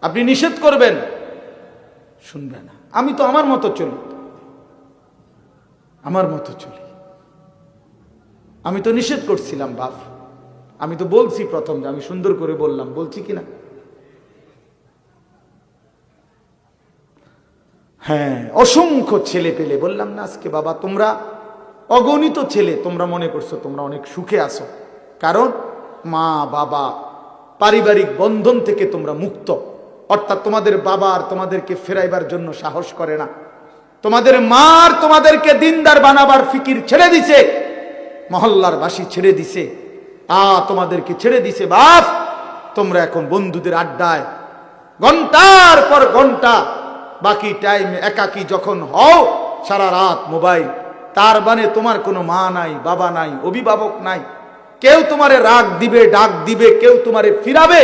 আপনি নিষেধ করবেন, শুনবে না। আমি তো আমার মতো চলি, আমার মতো চলি। আমি তো নিষেধ করছিলাম বাপ, আমি তো বলছি প্রথম যে আমি সুন্দর করে বললাম, বলছি কিনা? হ্যাঁ, অসংখ্য ছেলে পেলে বললাম না আজকে বাবা, তোমরা অগণিত ছেলে, তোমরা মনে করছো তোমরা অনেক সুখে আছো, কারণ মা বাবা পারিবারিক বন্ধন থেকে তোমরা মুক্ত। অর্থাৎ তোমাদের বাবা আর তোমাদেরকে ফেরাইবার জন্য সাহস করে না, তোমাদের মা আর তোমাদেরকে দিনদার বানাবার ফিকির ছেড়ে দিছে, মহল্লার বাসী ছেড়ে দিছে, তোমাদেরকে ছেড়ে দিছে। বাপ, তোমরা এখন বন্ধুদের আড্ডায় ঘন্টার পর ঘন্টা, বাকি টাইম একাকী যখন হও, সারা রাত মোবাইল। তার মানে তোমার কোনো মা নাই, বাবা নাই, অভিভাবক নাই, কেউ তোমারে রাগ দিবে, ডাক দিবে, কেউ তোমারে ফিরাবে।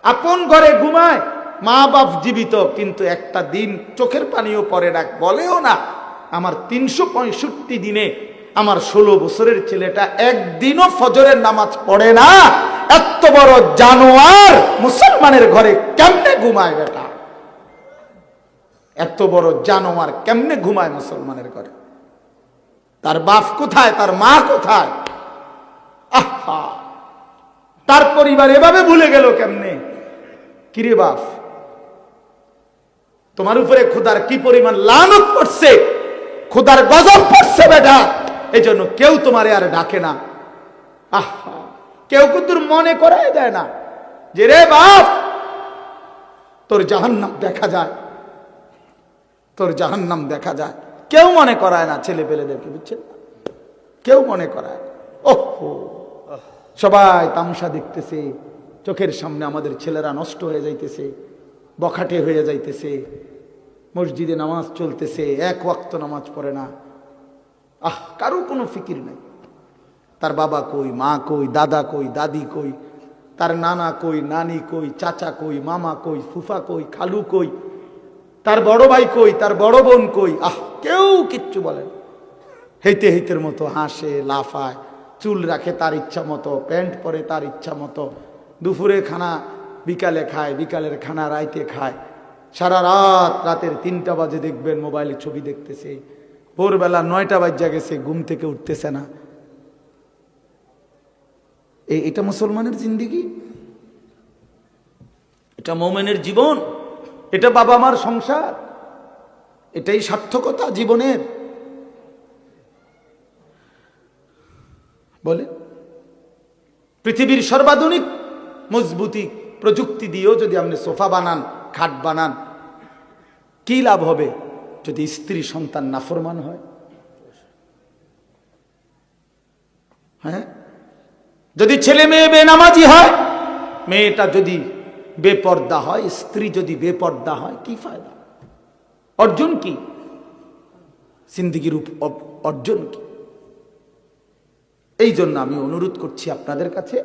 আপন ঘরে ঘুমায়, মা বাপ জীবিত, কিন্তু একটা দিন চোখের পানিও পড়ে না, বলেও না। আমার 365 দিনে আমার 16 বছরের ছেলেটা একদিনও ফজরের নামাজ পড়ে না। এত বড় জানোয়ার মুসলমানের ঘরে কেমনে ঘুমায় বেটা? এত বড় জানোয়ার কেমনে ঘুমায় মুসলমানের ঘরে? তার বাপ কোথায়? তার মা কোথায়? আহা, তার পরিবার এভাবে ভুলে গেল কেমনে? কিরে বাপ, তোমার উপরে খোদার কি পরিমাণ লানত পড়ছে, খোদার গজব পড়ছে বেটা। এই জন্য কেউ তোমারে আর ডাকে না। আহা, কেউ কিন্তু মনে করাই দেয় না যে রে বাপ, তোর জাহান্নাম দেখা যায়, তোর জাহান্নাম দেখা যায়। কেউ মনে করায় না ছেলে পেলেদেরকে, বুঝছেন? কেউ মনে করায়। ওহো, সবাই তামসা দেখতেছে, চোখের সামনে আমাদের ছেলেরা নষ্ট হয়ে যাইতেছে, বখাটে হয়ে যাইতেছে, মসজিদে নামাজ চলতেছে, এক ওয়াক্ত নামাজ পড়ে না। কারো কোনো ফিকির নাই। তার বাবা কই, মা কই, দাদা কই, দাদি কই, তার নানা কই, নানি কই, চাচা কই, মামা কই, ফুফা কই, খালু কই, তার বড় ভাই কই, তার বড় বোন কই। কেউ কিচ্ছু বলেন। হেইতে হেইতের মতো হাসে, লাফায়, চুল রাখে তার ইচ্ছা মতো, প্যান্ট পরে তার ইচ্ছা মতো, দুপুরে খানা বিকালে খায়, বিকালের খানা রাইতে খায়, সারা রাত, রাতের 3টা বাজে দেখবেন মোবাইলে ছবি দেখতেছে, ভোরবেলা 9টা বাজে গেছে, ঘুম থেকে উঠতেছে না। এটা মুসলমানের জিন্দেগি? এটা মোমেনের জীবন? এটা বাবা মার সংসার? এটাই সার্থকতা জীবনের? বলে পৃথিবীর সর্বাধুনিক মজবুতি প্রযুক্তি দিয়েও যদি আপনি সোফা বানান, খাট বানান, কি লাভ হবে যদি স্ত্রী সন্তান নাফরমান হয়? হ্যাঁ, যদি ছেলে মেয়ে বেনামাজি হয়, মেয়েটা যদি বেপর্দা হয়, স্ত্রী যদি বেপর্দা হয়, কি ফায়দা? অর্জন কি জিন্দেগির অর্জন কি? এই জন্য আমি অনুরোধ করছি আপনাদের কাছে,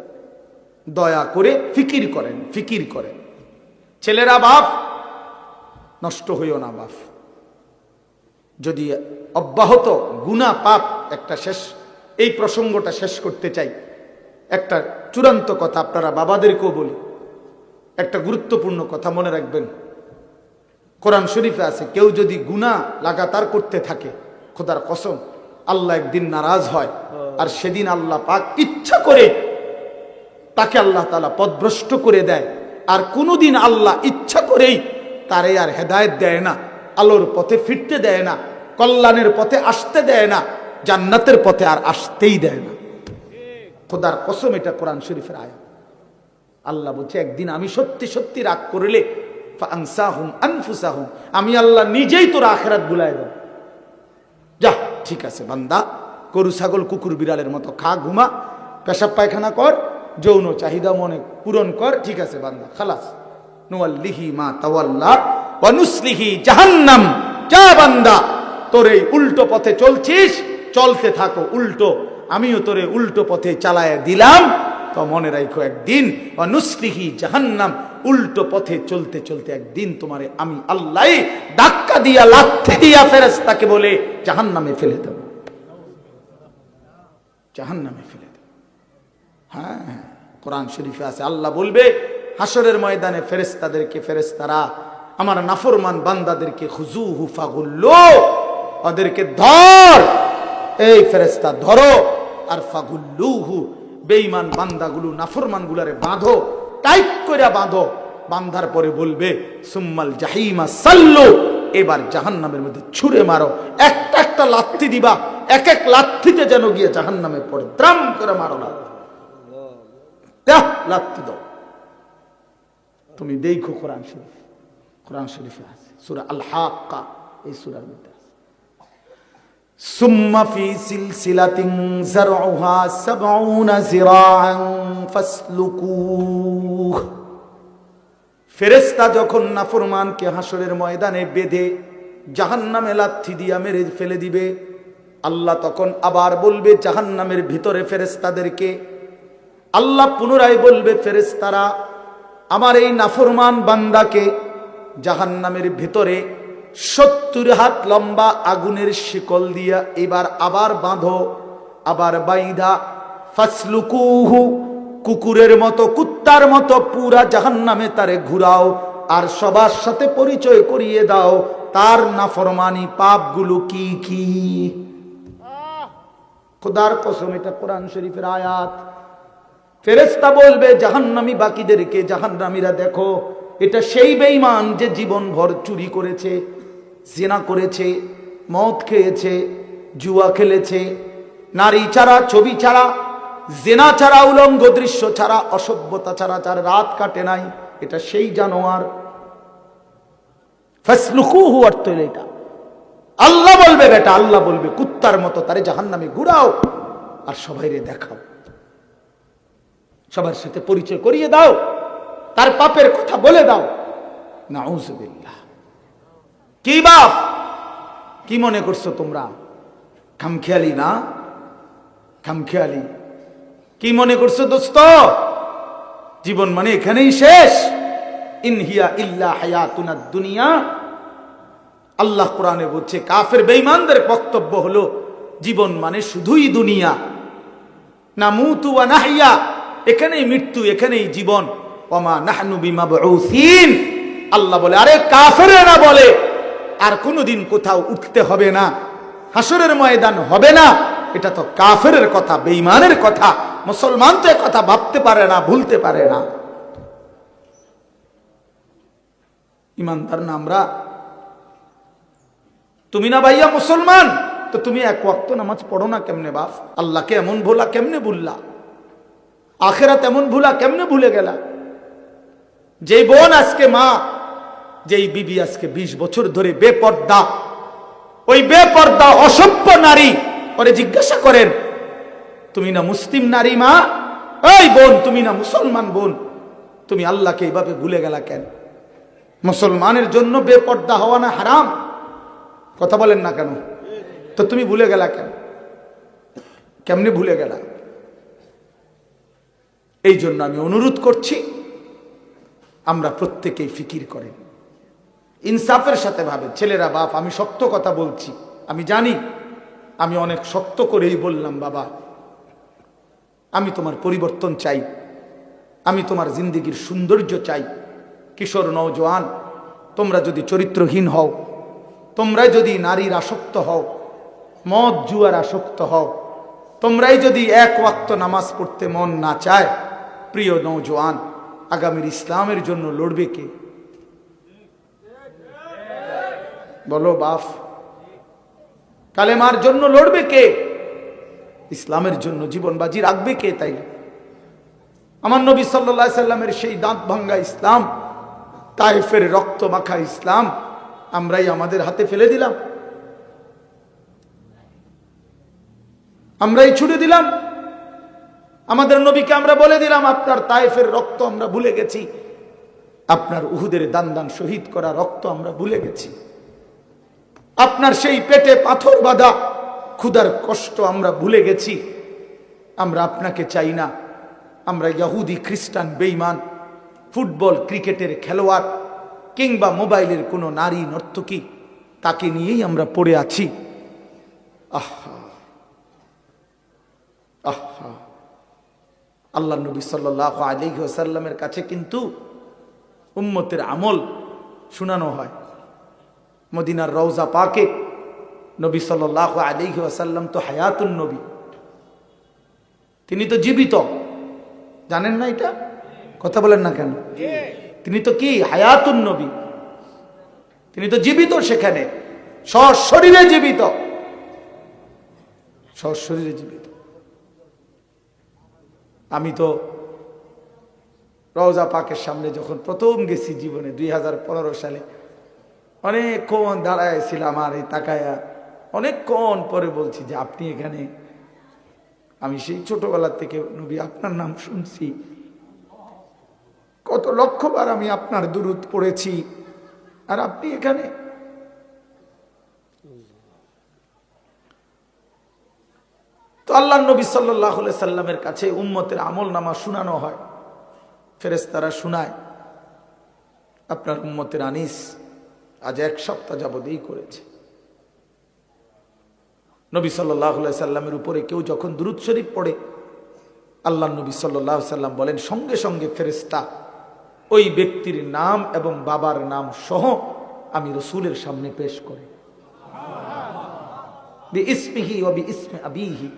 দয়া করে ফিকির করেন, ফিকির করেন। ছেলেরা বাপ, নষ্ট হইও না বাপ। যদি অব্যাহত গুনাহ পাপ, একটা শেষ, এই প্রসঙ্গটা শেষ করতে চাই। একটা চূড়ান্ত কথা আপনারা বাবাদেরকেও বলি, একটা গুরুত্বপূর্ণ কথা মনে রাখবেন। কোরআন শরীফে আছে, কেউ যদি গুনাহ লাগাতার করতে থাকে, খোদার কসম, আল্লাহ একদিন নারাজ হয়, আর সেদিন আল্লাহ পাক ইচ্ছা করে তাকে আল্লাহ তাআলা পথভ্রষ্ট করে দেয়। আর কোনোদিন আল্লাহ ইচ্ছা করেই তারে আর হেদায়েত দেয় না, আলোর পথে ফিরতে দেয় না, কল্যাণের পথে আসতে দেয় না, জান্নাতের পথে আর আসতেই দেয় না। খোদার কসম, এটা কোরআন শরীফের আয়াত। আল্লাহ বলছে, একদিন আমি সত্যি সত্যি রাগ করলে ফাআনসাহুম আনফুসাহুম, আমি আল্লাহ নিজেই তোর আখিরাত ভুলায় দেব। যা, ঠিক আছে বান্দা, গরু ছাগল কুকুর বিড়ালের মতো খা, ঘুমা, পেশাব পায়খানা কর, যৌন চাহিদা মনে পূরণ কর, ঠিক আছে বান্দা, খালাস। নুয়াল্লিহি মা তাওয়াল্লা ওয়া নুসলিহি জাহান্নাম। যা বান্দা, তোর এই উল্টো পথে চলছিস, চলতে থাকো উল্টো, আমিও তোরে উল্টো পথে চালায় দিলাম। তো মনে রাখো, একদিন ওয়া নুসলিহি জাহান্নাম, উল্টো পথে চলতে চলতে একদিন তোমারে আমি আল্লাহ ধাক্কা দিয়া, লাথি দিয়া ফেরেশতাকে বলে জাহান্নামে ফেলে দেব। জাহান্নামে ফেলে দেব। হ্যাঁ হ্যাঁ, কোরআন শরীফে আছে, আল্লাহ বলবে হাসরের ময়দানে ফেরেশতাদেরকে, ফেরেশতারা আমার নাফরমান বান্দাদেরকে খুজুহু ফাগুল্লু, ওদেরকে ধর, এই ফেরেশতা ধরো, আর ফাগুল্লুহু বেঈমান বান্দাগুলো নাফরমানগুলারে বাঁধো, টাইট করে বাঁধো। বান্ধার পরে বলবে সুম্মাল জাহিমা সাল্লু, এবার জাহান্নামের মধ্যে ছুঁড়ে মারো। একটা একটা লাথি দিবা, এক এক লাথিতে যেন গিয়ে জাহান্নামে পড়ে, দ্রাম করে মারো না, লাথি দাও। তুমি দেখো কোরআন শরীফ, কোরআন শরীফে আছে সূরা আল হাক্কা, এই সূরার মধ্যে আছে সুম্মা ফি সিলসিলাতিন যারউহা ৭০ যিরাআন ফাসলুকুহ। ফেরেশতা যখন নাফরমানকে হাসরের ময়দানে বেঁধে জাহান্নামে লাথি দিয়া মেরে ফেলে দিবে, আল্লাহ তখন আবার বলবে জাহান্নামের ভিতরে ফেরেশতাদেরকে, আল্লাহ পুনরায় বলবে ফেরেশতারা আমার এই নাফরমান বান্দাকে জাহান্নামের ভিতরে ৭০ হাত লম্বা আগুনের শিকল দিয়া এবার আবার বাঁধো, আবার বাইধা ফাসলুকুহু, কুকুরের মতো, কুত্তার মতো পুরা জাহান্নামে তারে ঘুরাও, আর সবার সাথে পরিচয় করিয়ে দাও তার নাফরমানি পাপগুলো কি কি। খোদার কসম, এটা কোরআন শরীফের আয়াত। ফেরেশতা বলবে জাহান্নামী বাকিদেরকে, জাহান্নামীরা দেখো, এটা সেই বেঈমান যে জীবন ভর চুরি করেছে, জিনা করেছে, মদ খেয়েছে, জুয়া খেলেছে, নারী ছাড়া, ছবি ছাড়া, জিনা ছাড়া, উলঙ্গ দৃশ্য ছাড়া, অসভ্যতা ছাড়া যার রাত কাটে নাই, এটা সেই জানোয়ার। ফাসলুকুহু অর্থ এটা আল্লাহ বলবে, বেটা আল্লাহ বলবে কুত্তার মতো তারে জাহান্নামে ঘুরাও আর সবাইরে দেখাও, সবার সাথে পরিচয় করিয়ে দাও, তার পাপের কথা বলে দাও। নাউযুবিল্লাহ। কি বাপ, কি মনে করছো তোমরা? খামখেয়ালি না, খামখেয়ালি। কি মনে করছো দোস্ত? জীবন মানে এখানেই শেষ? ইনহিয়া ইল্লা হায়াতুনাদ দুনিয়া। আল্লাহ কোরআনে বলছে কাফের বেঈমানদের বক্তব্য হলো জীবন মানে শুধুই দুনিয়া, নামুতু ওয়া নাহইয়া, এখানেই মৃত্যু, এখানেই জীবন। ওমা নাহনু বিমাবউসিন। আল্লাহ বলে, আরে কাফেরেরা বলে আর কোনোদিন কোথাও উঠতে হবে না, হাসরের ময়দান হবে না, এটা তো কাফেরের কথা, বেঈমানের কথা। মুসলমান তো এই কথা ভাবতে পারে না, ভুলতে পারে না। ইমানদার না আমরা? তুমি না ভাইয়া মুসলমান, তো তুমি এক ওয়াক্ত নামাজ পড়ো না কেমনে বাপ? আল্লাহকে এমন ভোলা কেমনে ভুললা? আখেরাত এমন ভুলা কেমনে ভুলে গেলা? যেই বোন আজকে মা, যেই বিবি আজকে 20 বছর ধরে বেপর্দা, ওই বেপর্দা অসভ্য নারী, ওরে জিজ্ঞাসা করেন তুমি না মুসলিম নারী মা? এই বোন, তুমি না মুসলমান বোন, তুমি আল্লাহকে এইভাবে ভুলে গেলা কেন? মুসলমানের জন্য বেপর্দা হওয়া না হারাম? কথা বলেন না কেন? তো তুমি ভুলে গেলা কেন? কেমনে ভুলে গেলা? এই জন্য আমি অনুরোধ করছি আমরা প্রত্যেকেই ফিকির করেন, ইনসাফের সাথে ভাবেন। ছেলেরা বাপ, আমি শক্ত কথা বলছি, আমি জানি, আমি অনেক শক্ত করেই বললাম বাবা, আমি তোমার পরিবর্তন চাই, আমি তোমার জিন্দেগির সৌন্দর্য চাই। কিশোর নওজোয়ান, তোমরা যদি চরিত্রহীন হও, তোমরাই যদি নারীর আসক্ত হও, মদ জুয়ার আসক্ত হও, তোমরাই যদি এক ওয়াক্ত নামাজ পড়তে মন না চায়, প্রিয় নওজোয়ান, আগামীর ইসলামের জন্য লড়বে কে? বলো বাপ, কালেমার জন্য লড়বে কে? ইসলামের জন্য জীবন বাজি রাখবে কে? তাই আমার নবী সাল্লাল্লাহু আলাইহি সাল্লামের সেই দাঁত ভাঙ্গা ইসলাম, তায়েফের রক্ত মাখা ইসলাম আমরাই আমাদের হাতে ফেলে দিলাম, আমরাই ছুড়ে দিলাম। আমাদের নবীকে আমরা বলে দিলাম আপনার তায়েফের রক্ত আমরা ভুলে গেছি, আপনার উহুদের দান দান শহীদ করা রক্ত আমরা ভুলে গেছি, আপনার সেই পেটে পাথর বাঁধা ক্ষুধার কষ্ট আমরা ভুলে গেছি। আমরা আপনাকে চাই না, আমরা ইহুদি খ্রিস্টান বেঈমান, ফুটবল ক্রিকেটের খেলোয়াড় কিংবা মোবাইলের কোনো নারী নর্তকী, তাকে নিয়েই আমরা পড়ে আছি। আহা, আহা, আল্লাহ নবী সাল্লাল্লাহু আলাইহি ওয়াসাল্লামের কাছে কিন্তু উম্মতের আমল শোনানো হয়। মদিনার রওজা পাকে নবী সাল্লাল্লাহু আলাইহি ওয়াসাল্লাম তো হায়াতুন নবী, তিনি তো জীবিত, জানেন না এটা? কথা বলেন না কেন? তিনি তো কি হায়াতুন নবী, তিনি তো জীবিত, সেখানে সশরীরে জীবিত, সশরীরে জীবিত। আমি তো রওজা পাকের সামনে যখন প্রথম গেছি জীবনে 2015 সালে, অনেকক্ষণ দাঁড়ায় ছিলাম আর এই তাকায়া অনেকক্ষণ পরে বলছি যে আপনি এখানে, আমি সেই ছোটবেলা থেকে নবী আপনার নাম শুনছি, কত লক্ষবার আমি আপনার দুরূদ পড়েছি, আর আপনি এখানে। তো আল্লাহ নবী সাল্লাল্লাহু আলাইহি সাল্লামের কাছে উম্মতের আমল নামা শুনানো হয়, ফেরেশতারা শুনায়। আপনার উম্মতের আনিস আজ 1 সপ্তাহ যাবত এই করেছে। নবী সাল্লাল্লাহু আলাইহি সাল্লামের উপরে কেউ যখন দুরূদ শরীফ পড়ে, আল্লাহ নবী সাল্লাল্লাহু আলাইহি সাল্লাম বলেন সঙ্গে সঙ্গে ফেরেশতা ওই ব্যক্তির নাম এবং বাবার নাম সহ আমি রাসূলের সামনে পেশ করি, বিইসমিহি ওয়া বিইসমি আবিহি।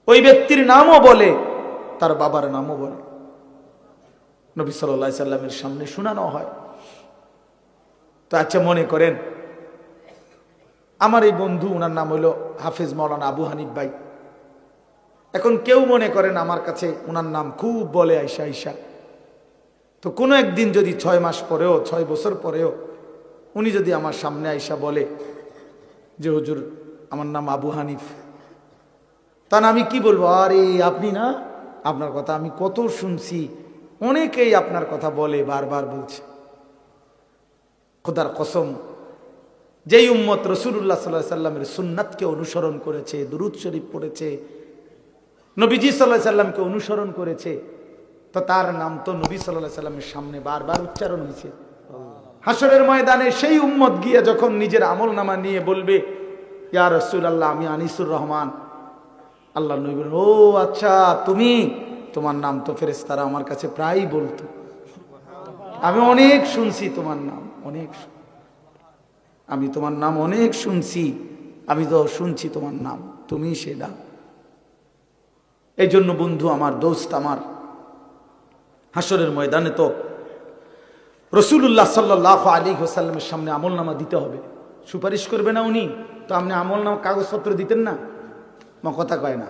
ওই ব্যক্তির নামও বলে, তার বাবার নামও বলে, নবী সাল্লাল্লাহু আলাইহি সাল্লামের সামনে শোনানো হয়। তো আচ্ছা, মনে করেন আমার এই বন্ধু, ওনার নাম হলো হাফেজ মাওলানা আবু হানিফ ভাই। এখন কেউ মনে করেন আমার কাছে ওনার নাম খুব বলে আইসা আইসা, তো কোনো একদিন যদি 6 মাস পরেও 6 বছর পরেও উনি যদি আমার সামনে আইসা বলে যে হুজুর আমার নাম আবু হানিফ, তা আমি কি বলবো? আরে আপনি না, আপনার কথা আমি কত শুনছি, অনেকেই আপনার কথা বলে, বারবার বলছে। খোদার কসম, যেই উম্মত রাসূলুল্লাহ সাল্লাল্লাহু আলাইহি সাল্লামের সুন্নাতকে অনুসরণ করেছে, দুরূদ শরীফ পড়েছে, নবীজি সাল্লাল্লাহু আলাইহি সাল্লামকে অনুসরণ করেছে, তো তার নাম তো নবী সাল্লাল্লাহু আলাইহি সাল্লামের সামনে বারবার উচ্চারণ হয়েছে। হাসরের ময়দানে সেই উম্মত গিয়ে যখন নিজের আমল নামা নিয়ে বলবে ইয়া রাসূলুল্লাহ আমি আনিসুর রহমান, আল্লাহ নবী বলেন ও আচ্ছা তুমি, তোমার নাম তো ফেরেশতারা আমার কাছে প্রায়ই বলতো, আমি অনেক শুনছি তোমার নাম, অনেক আমি তোমার নাম অনেক শুনছি, আমি তো শুনছি তোমার নাম, তুমি সেটা। এই জন্য বন্ধু আমার, দোস্ত আমার, হাসরের ময়দানে তো রাসূলুল্লাহ সাল্লাল্লাহু আলাইহি ওয়াসাল্লামের সামনে আমলনামা দিতে হবে। সুপারিশ করবে না উনি? তো আপনি আমলনামা কাগজপত্র দিতেন না? মা কথা কয় না?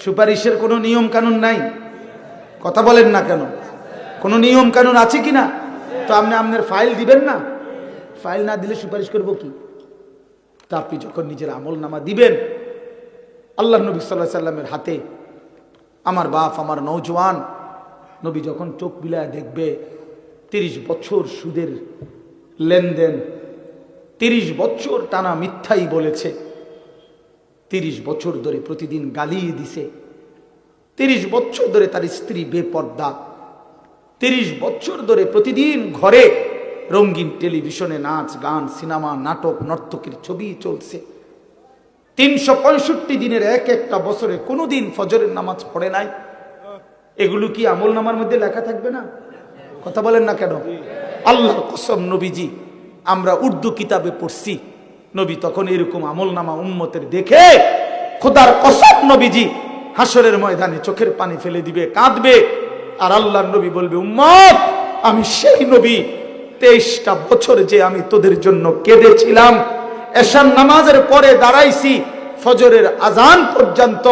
সুপারিশের কোনো নিয়ম কানুন নাই? কথা বলেন না কেন? কোনো নিয়ম কানুন আছে কি না? তো আপনি আপনার ফাইল দিবেন না? ফাইল না দিলে সুপারিশ করবো কি? তা আপনি যখন নিজের আমলনামা দিবেন, আল্লাহ নবী সাল্লাল্লাহু আলাইহি সাল্লামের হাতে, আমার বাপ, আমার নওজোয়ান নবী যখন চোখ বিলায় দেখবে 30 বছর সুদের লেনদেন, 30 বছর টানা মিথ্যাই বলেছে, 30 বছর ধরে প্রতিদিন গালি দিছে, 30 বছর ধরে তার স্ত্রী বেপর্দা, 30 বছর ধরে প্রতিদিন ঘরে রঙিন টেলিভিশনে নাচ গান সিনেমা নাটক নর্তকীর ছবি চলছে, 365 দিনের এক একটা বছরে কোনোদিন ফজরের নামাজ পড়ে নাই, এগুলো কি আমল নামার মধ্যে লেখা থাকবে না? কথা বলেন না কেন? আল্লাহর কসম নবীজি, আমরা উর্দু কিতাবে পড়ছি, নবী তখন এরকম আমল নামা উম্মতের দেখে খোদার কসম নবীজি হাসরের ময়দানে চোখের পানি ফেলে দিবে, কাঁদবে, আর আল্লাহর নবী বলবে উম্মত আমি সেই নবী, 23টা বছর যে আমি তোদের জন্য কেঁদেছিলাম, এশার নামাজের পরে দাঁড়াইছি ফজরের আজান পর্যন্ত,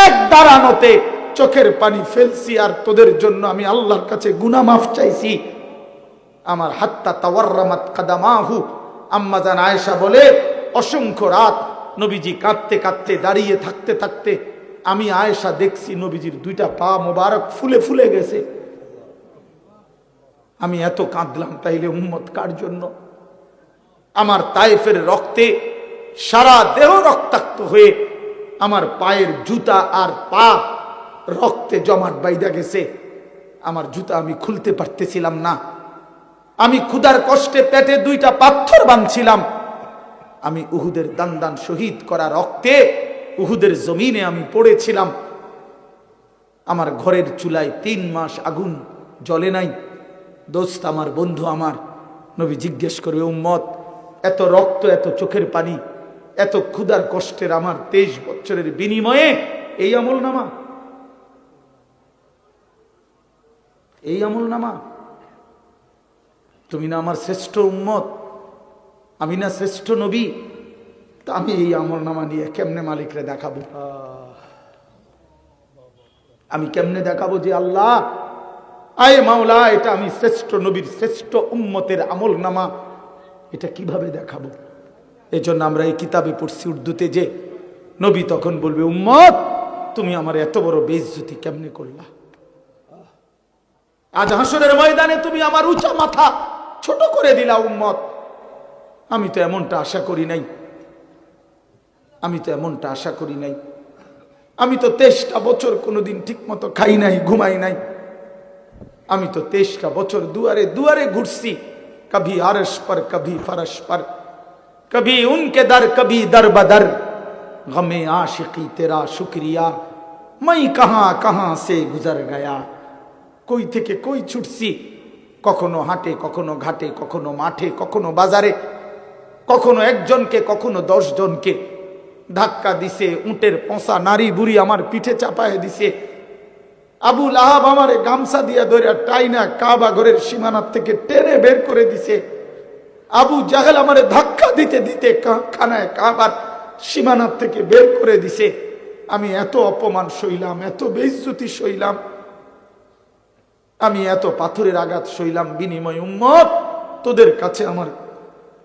এক দাঁড়ানোতে চোখের পানি ফেলছি, আর তোদের জন্য আমি আল্লাহর কাছে গুনাহ মাফ চাইছি। আমার হাত্তা তাওয়াররামাত কাদামাহু, আম্মা জান আয়েশা বলে অসংখ্য রাত নবীজি কাঁদতে কাঁদতে দাঁড়িয়ে থাকতে থাকতে আমি আয়েশা দেখছি নবীজির 2টা পা মোবারক ফুলে ফুলে গেছে। আমি এত কাঁদলাম, তাইলে উম্মত কার জন্য? আমার তায়েফের রক্তে সারা দেহ রক্তাক্ত হয়ে আমার পায়ের জুতা আর পা রক্তে জমাট বাইদা গেছে, আমার জুতা আমি খুলতে পারতেছিলাম না, আমি ক্ষুধার কষ্টে পেটে 2টা পাথর বাঁধছিলাম, আমি উহুদের দান দান শহীদ করা রক্তে উহুদের জমিনে আমি পড়েছিলাম, আমার ঘরের চুলায় 3 মাস আগুন জ্বলে নাই। দোস্ত আমার, বন্ধু আমার, নবী জিজ্ঞেস করবে, উম্মত এত রক্ত, এত চোখের পানি, এত ক্ষুধার কষ্টের আমার 23 বছরের বিনিময়ে এই আমল নামা, এই আমল নামা? তুমি না আমার শ্রেষ্ঠ উম্মত, আমি না শ্রেষ্ঠ নবী, তা আমি এই আমল নামা নিয়ে কেমনে মালিকরে দেখাবো? আমি কেমনে দেখাবো যে আল্লাহ, আয় মাওলা, এটা আমি শ্রেষ্ঠ নবীর শ্রেষ্ঠ উম্মতের আমল নামা, এটা কিভাবে দেখাবো? এজন্য আমরা এই কিতাবে পড়ছি উর্দুতে, যে নবী তখন বলবে, উম্মত তুমি আমার এত বড় বেইজ্জতি কেমনে করলা? আজ হাসরের ময়দানে তুমি আমার উঁচা মাথা ছোট করে দিলা উম্মত। আমি তো এমনটা আশা করি নাই, আমি তো এমনটা আশা করি নাই। আমি তো 23টা বছর কোনোদিন ঠিক মতো খাই নাই, ঘুমাই নাই। আমি তো 23টা বছর দুয়ারে দুয়ারে ঘুরছি, কবি আরশ पर कभी फरश पर, कभी उनके दर कभी दर बदर, गमे आशिकी तेरा शुक्रिया, मैं कहां कहां से गुजर गया। কই থেকে কই ছুটছি, কখনো হাটে, কখনো ঘাটে, কখনো মাঠে, কখনো বাজারে, কখনো একজনকে, কখনো 10 জনকে ধাক্কা দিছে। উটের পোঁসা নারী বুড়ি আমার পিঠে চাপায় দিছে। আবু লাহাব আমারে গামছা দিয়া ধরে টাইনা কাবা ঘরের সীমানার থেকে টেনে বের করে দিছে। আবু জাহেল আমারে ধাক্কা দিতে দিতে খানায় কাবার সীমানার থেকে বের করে দিছে। আমি এত অপমান সইলাম, এত বেইজ্জতি সইলাম, আমি এত পাথরের আঘাত সইলাম, বিনিময় উম্মত তোদের কাছে আমার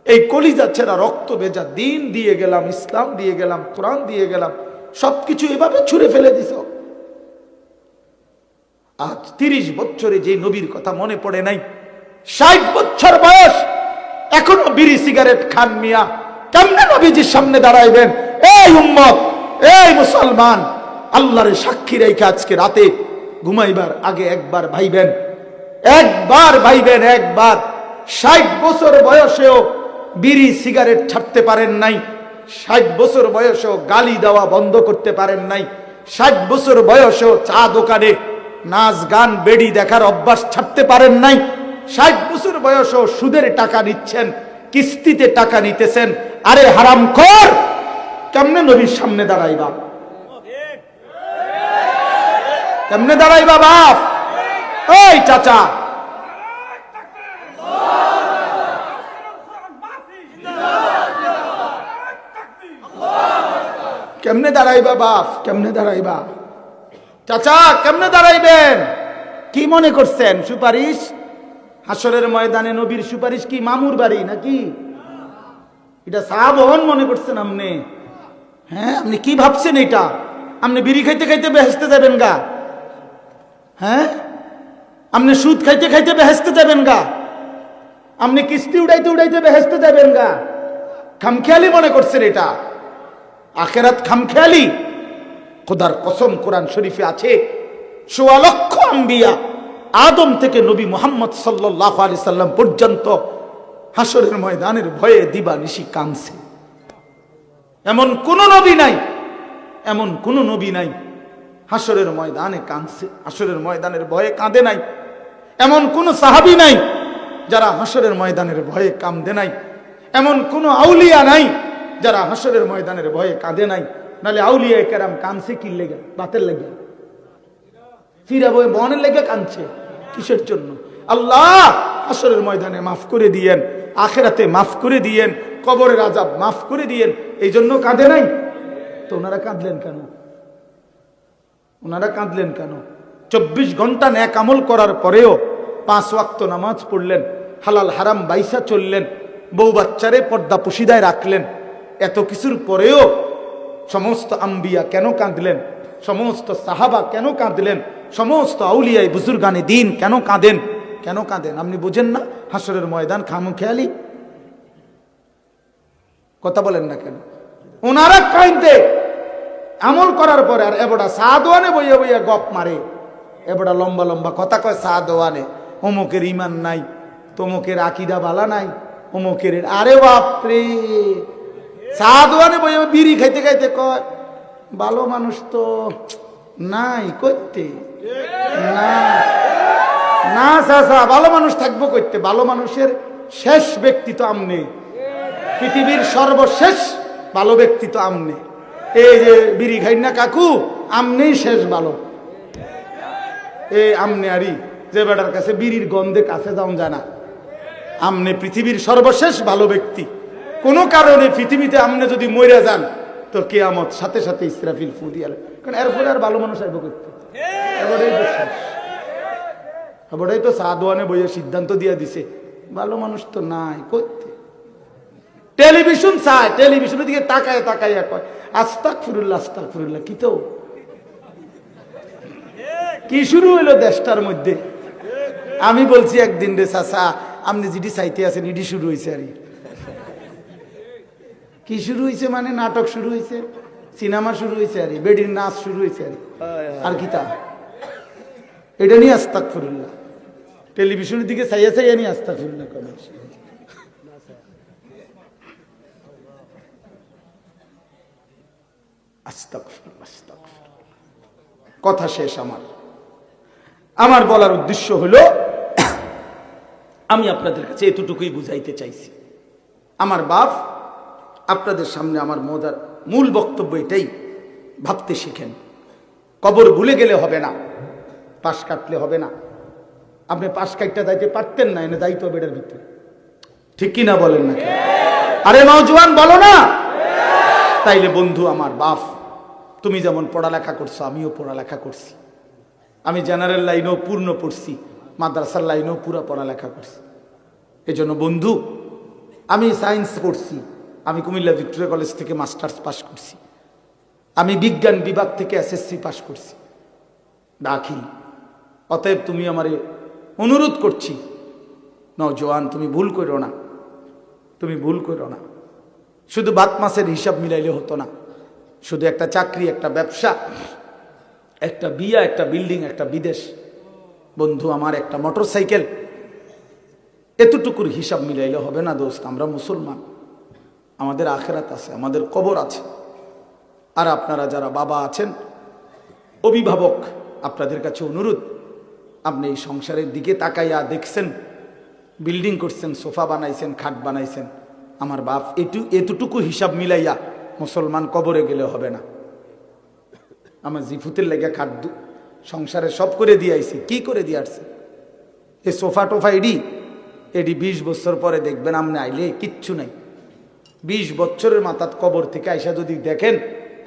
এই কলিজা ছেঁড়া রক্ত ভেজা দিন দিয়ে গেলাম, ইসলাম দিয়ে গেলাম, কোরআন দিয়ে গেলাম, সবকিছু এভাবে ছুঁড়ে ফেলে দিছ। আজ 30 বছরে যে নবীর কথা মনে পড়ে নাই, 60 বছর বয়স এখনো বিড়ি সিগারেট খান মিয়া, কেমনে নবীজির সামনে দাঁড়াইবেন? এই উম্মত, এই মুসলমান, আল্লাহরে সাক্ষী রেখে আজকে রাতে ঘুমাইবার আগে একবার ভাইবেন, একবার ভাইবেন, একবার। 60 বছর বয়সেও বিড়ি সিগারেট ছাড়তে পারেন নাই, 60 বছর বয়সেও গালি দেওয়া বন্ধ করতে পারেন নাই, 60 বছর বয়সেও চা দোকানে নাচ গান বেড়ি দেখার অভ্যাস ছাড়তে পারেন নাই, 60 বছর বয়সেও সুদের টাকা নিচ্ছেন, কিস্তিতে টাকা নিতেছেন। আরে হারামখোর, কেমনে নবীর সামনে দাঁড়াইবা? কেমনে দাঁড়াইবা বাপ? ওই চাচা, কেমনে দাঁড়াইবা বাপ? কেমনে দাঁড়াইবা? চাচা কেমনে দাঁড়াইবেন? কি মনে করছেন সুপারিশ? হাসরের ময়দানে নবীর সুপারিশ কি মামুর বাড়ি নাকি? এটা সাহাবহন মনে করছেন আপনি? হ্যাঁ, আপনি কি ভাবছেন এটা? আপনি বিড়ি খাইতে খাইতে বেহেশতে যাবেন গা? হ্যাঁ, আপনি সুদ খাইতে খাইতে বেহেশতে যাবেন গা? আপনি কিস্তি উড়াইতে উড়াইতে বেহেশতে যাবেন গা? খামখেয়ালি মনে করছেন এটা? আখেরাত খামখেয়ালি? খোদার কসম, কোরআন শরীফে আছে ১৬ লক্ষ আম্বিয়া, আদম থেকে নবী মুহাম্মদ সাল্লাল্লাহু আলাইহি সাল্লাম পর্যন্ত হাসরের ময়দানের ভয়ে দিবানিশি কাঁদছে। এমন কোন নবী নাই, এমন কোন নবী নাই হাসরের ময়দানে কাঁদছে, হাসরের ময়দানের ভয়ে কাঁদে নাই। এমন কোন সাহাবী নাই যারা হাসরের ময়দানের ভয়ে কাঁদে নাই। এমন কোন আউলিয়া নাই যারা হাসরের ময়দানের ভয়ে কাঁদে নাই। নালে আউলিয়া কেরাম কাঁদছে কি লেগে? বাতের লেগে, ফিরা বই বনের লেগে কাঁদছে। কিসের জন্য? আল্লাহ হাসরের ময়দানে মাফ করে দিয়েন, আখেরাতে মাফ করে দিয়েন, কবরের আযাব মাফ করে দিয়েন, এই জন্য কাঁদে নাই। তো ওনারা কাঁদলেন কেন? ওনারা কাঁদলেন কেন? 24 ঘন্টা নেক আমল করার পরেও 5 ওয়াক্ত নামাজ পড়লেন, হালাল হারাম বাইসা চললেন, বউ বাচ্চারে পর্দা পুশিদায় রাখলেন। এত কিছুর পরেও সমস্ত আম্বিয়া কেন কাঁদলেন? সমস্ত সাহাবা কেন কাঁদলেন? সমস্ত আউলিয়াই বুজুর্গানে দিন কেন কাঁদেন? কেন কাঁদেন আপনি বুঝেন না? হাসরের ময়দান খামখেয়ালি? কথা বলেন না কেন? ওনারা কাঁদতে আমল করার পরে আর এবড়া সাদওয়ানে বইয়া বইয়া গপ মারে, এবড়া লম্বা লম্বা কথা কয় সাদওয়ানে, অমুকের ইমান নাই, তমুকের আকীদা বালা নাই, অমুকের। আরে বাপরে, সাদওয়ানে বইয়া বিড়ি খাইতে খাইতে কয় ভালো মানুষ তো নাই করতে না না চাচা, ভালো মানুষ থাকবো করতে? ভালো মানুষের শেষ ব্যক্তি তো আমনে, পৃথিবীর সর্বশেষ ভালো ব্যক্তি তো আমনে। এই যে বিড়ি খাই না কাকু, আমনেই শেষ ভালো। এই আমনে আরি যে বেটার কাছে বিড়ির গন্ধে কাছে যাও জানা, আমনে পৃথিবীর সর্বশেষ ভালো ব্যক্তি। কোনো কারণে পৃথিবীতে আমনে যদি মরে যান তো কিয়ামত সাথে সাথে ইসরাফিল ফু দিয়ে, কারণ এরপরে আর ভালো মানুষ আইব করতে। এবারেই তো সাদওয়ানে বইয়ে সিদ্ধান্ত দিয়ে দিছে ভালো মানুষ তো নাই করতে। টেলিভিশন চায়, টেলিভিশনের দিকে তাকায় তাকায় কয় আস্তাগফিরুল্লাহ আস্তাগফিরুল্লাহ। কি তো কি শুরু হইলো দেশটার মধ্যে? আমি বলছি একদিন রে চাচা, আপনি যেটি চাইতে আছেন এটি শুরু হয়েছে। আর কি শুরু হয়েছে মানে নাটক শুরু হয়েছে, সিনেমা শুরু হয়েছে, আর বেডির নাচ শুরু হয়েছে। আর কি তা এটা নিয়ে আস্তাগফিরুল্লাহ, টেলিভিশনের দিকে চাইয়া চাইয়া নিয়ে আস্তাগফিরুল্লাহ করেন। কথা শেষ। আমার বলার উদ্দেশ্য হলো, আমি আপনাদের কাছে এতটুকুই বুঝাইতে চাইছি। আমার বাপ আপনাদের সামনে আমার মূল বক্তব্য এটাই, ভাবতে শিখেন। কবর ভুলে গেলে হবে না, পাশ কাটলে হবে না। আপনি পাশ কাটতে যাইতে পারতেন না, এনে দায়িত্ব বেডের ভিতরে, ঠিক কিনা বলেন না? আরে নওজোয়ান বলো না? তাইলে বন্ধু আমার বাপ, তুমি যেমন পড়ালেখা করছো আমিও পড়ালেখা করছি। আমি জেনারেল লাইনেও পূর্ণ পড়ছি, মাদ্রাসার লাইনেও পুরো পড়ালেখা করছি। এই জন্য বন্ধু, আমি সায়েন্স পড়ছি, আমি কুমিল্লা ভিক্টোরিয়া কলেজ থেকে মাস্টার্স পাস করছি, আমি বিজ্ঞান বিভাগ থেকে এসএসসি পাস করছি, দাখিল। অতএব তুমি আমারে অনুরোধ করছি, নওজোয়ান তুমি ভুল করো না, তুমি ভুল করো না। শুধু ভাত মাসের হিসাব মিলাইলে হতো না, শুধু একটা চাকরি, একটা ব্যবসা, একটা বিয়া, একটা বিল্ডিং, একটা বিদেশ, বন্ধু আমার একটা মোটরসাইকেল, এতটুকুর হিসাব মিলাইলে হবে না দোস্ত। আমরা মুসলমান, আমাদের আখেরাত আছে, আমাদের কবর আছে। আর আপনারা যারা বাবা আছেন, অভিভাবক, আপনাদের কাছে অনুরোধ, আপনি এই সংসারের দিকে তাকাইয়া দেখছেন, বিল্ডিং করছেন, সোফা বানাইছেন, খাট বানাইছেন, আমার বাপ এতটুকু হিসাব মিলাইয়া মুসলমান কবরে গেলে হবে না। আমার জিফুতের লেগে খাট সংসারে সব করে দিয়ে আইছি। কি করে দিয়ে আসছে? এই সোফা টোফা এডি 20 বছর পরে দেখবেন আপনি আইলে কিচ্ছু নাই। 20 বছরের মাথাত কবর থেকে আইসা যদি দেখেন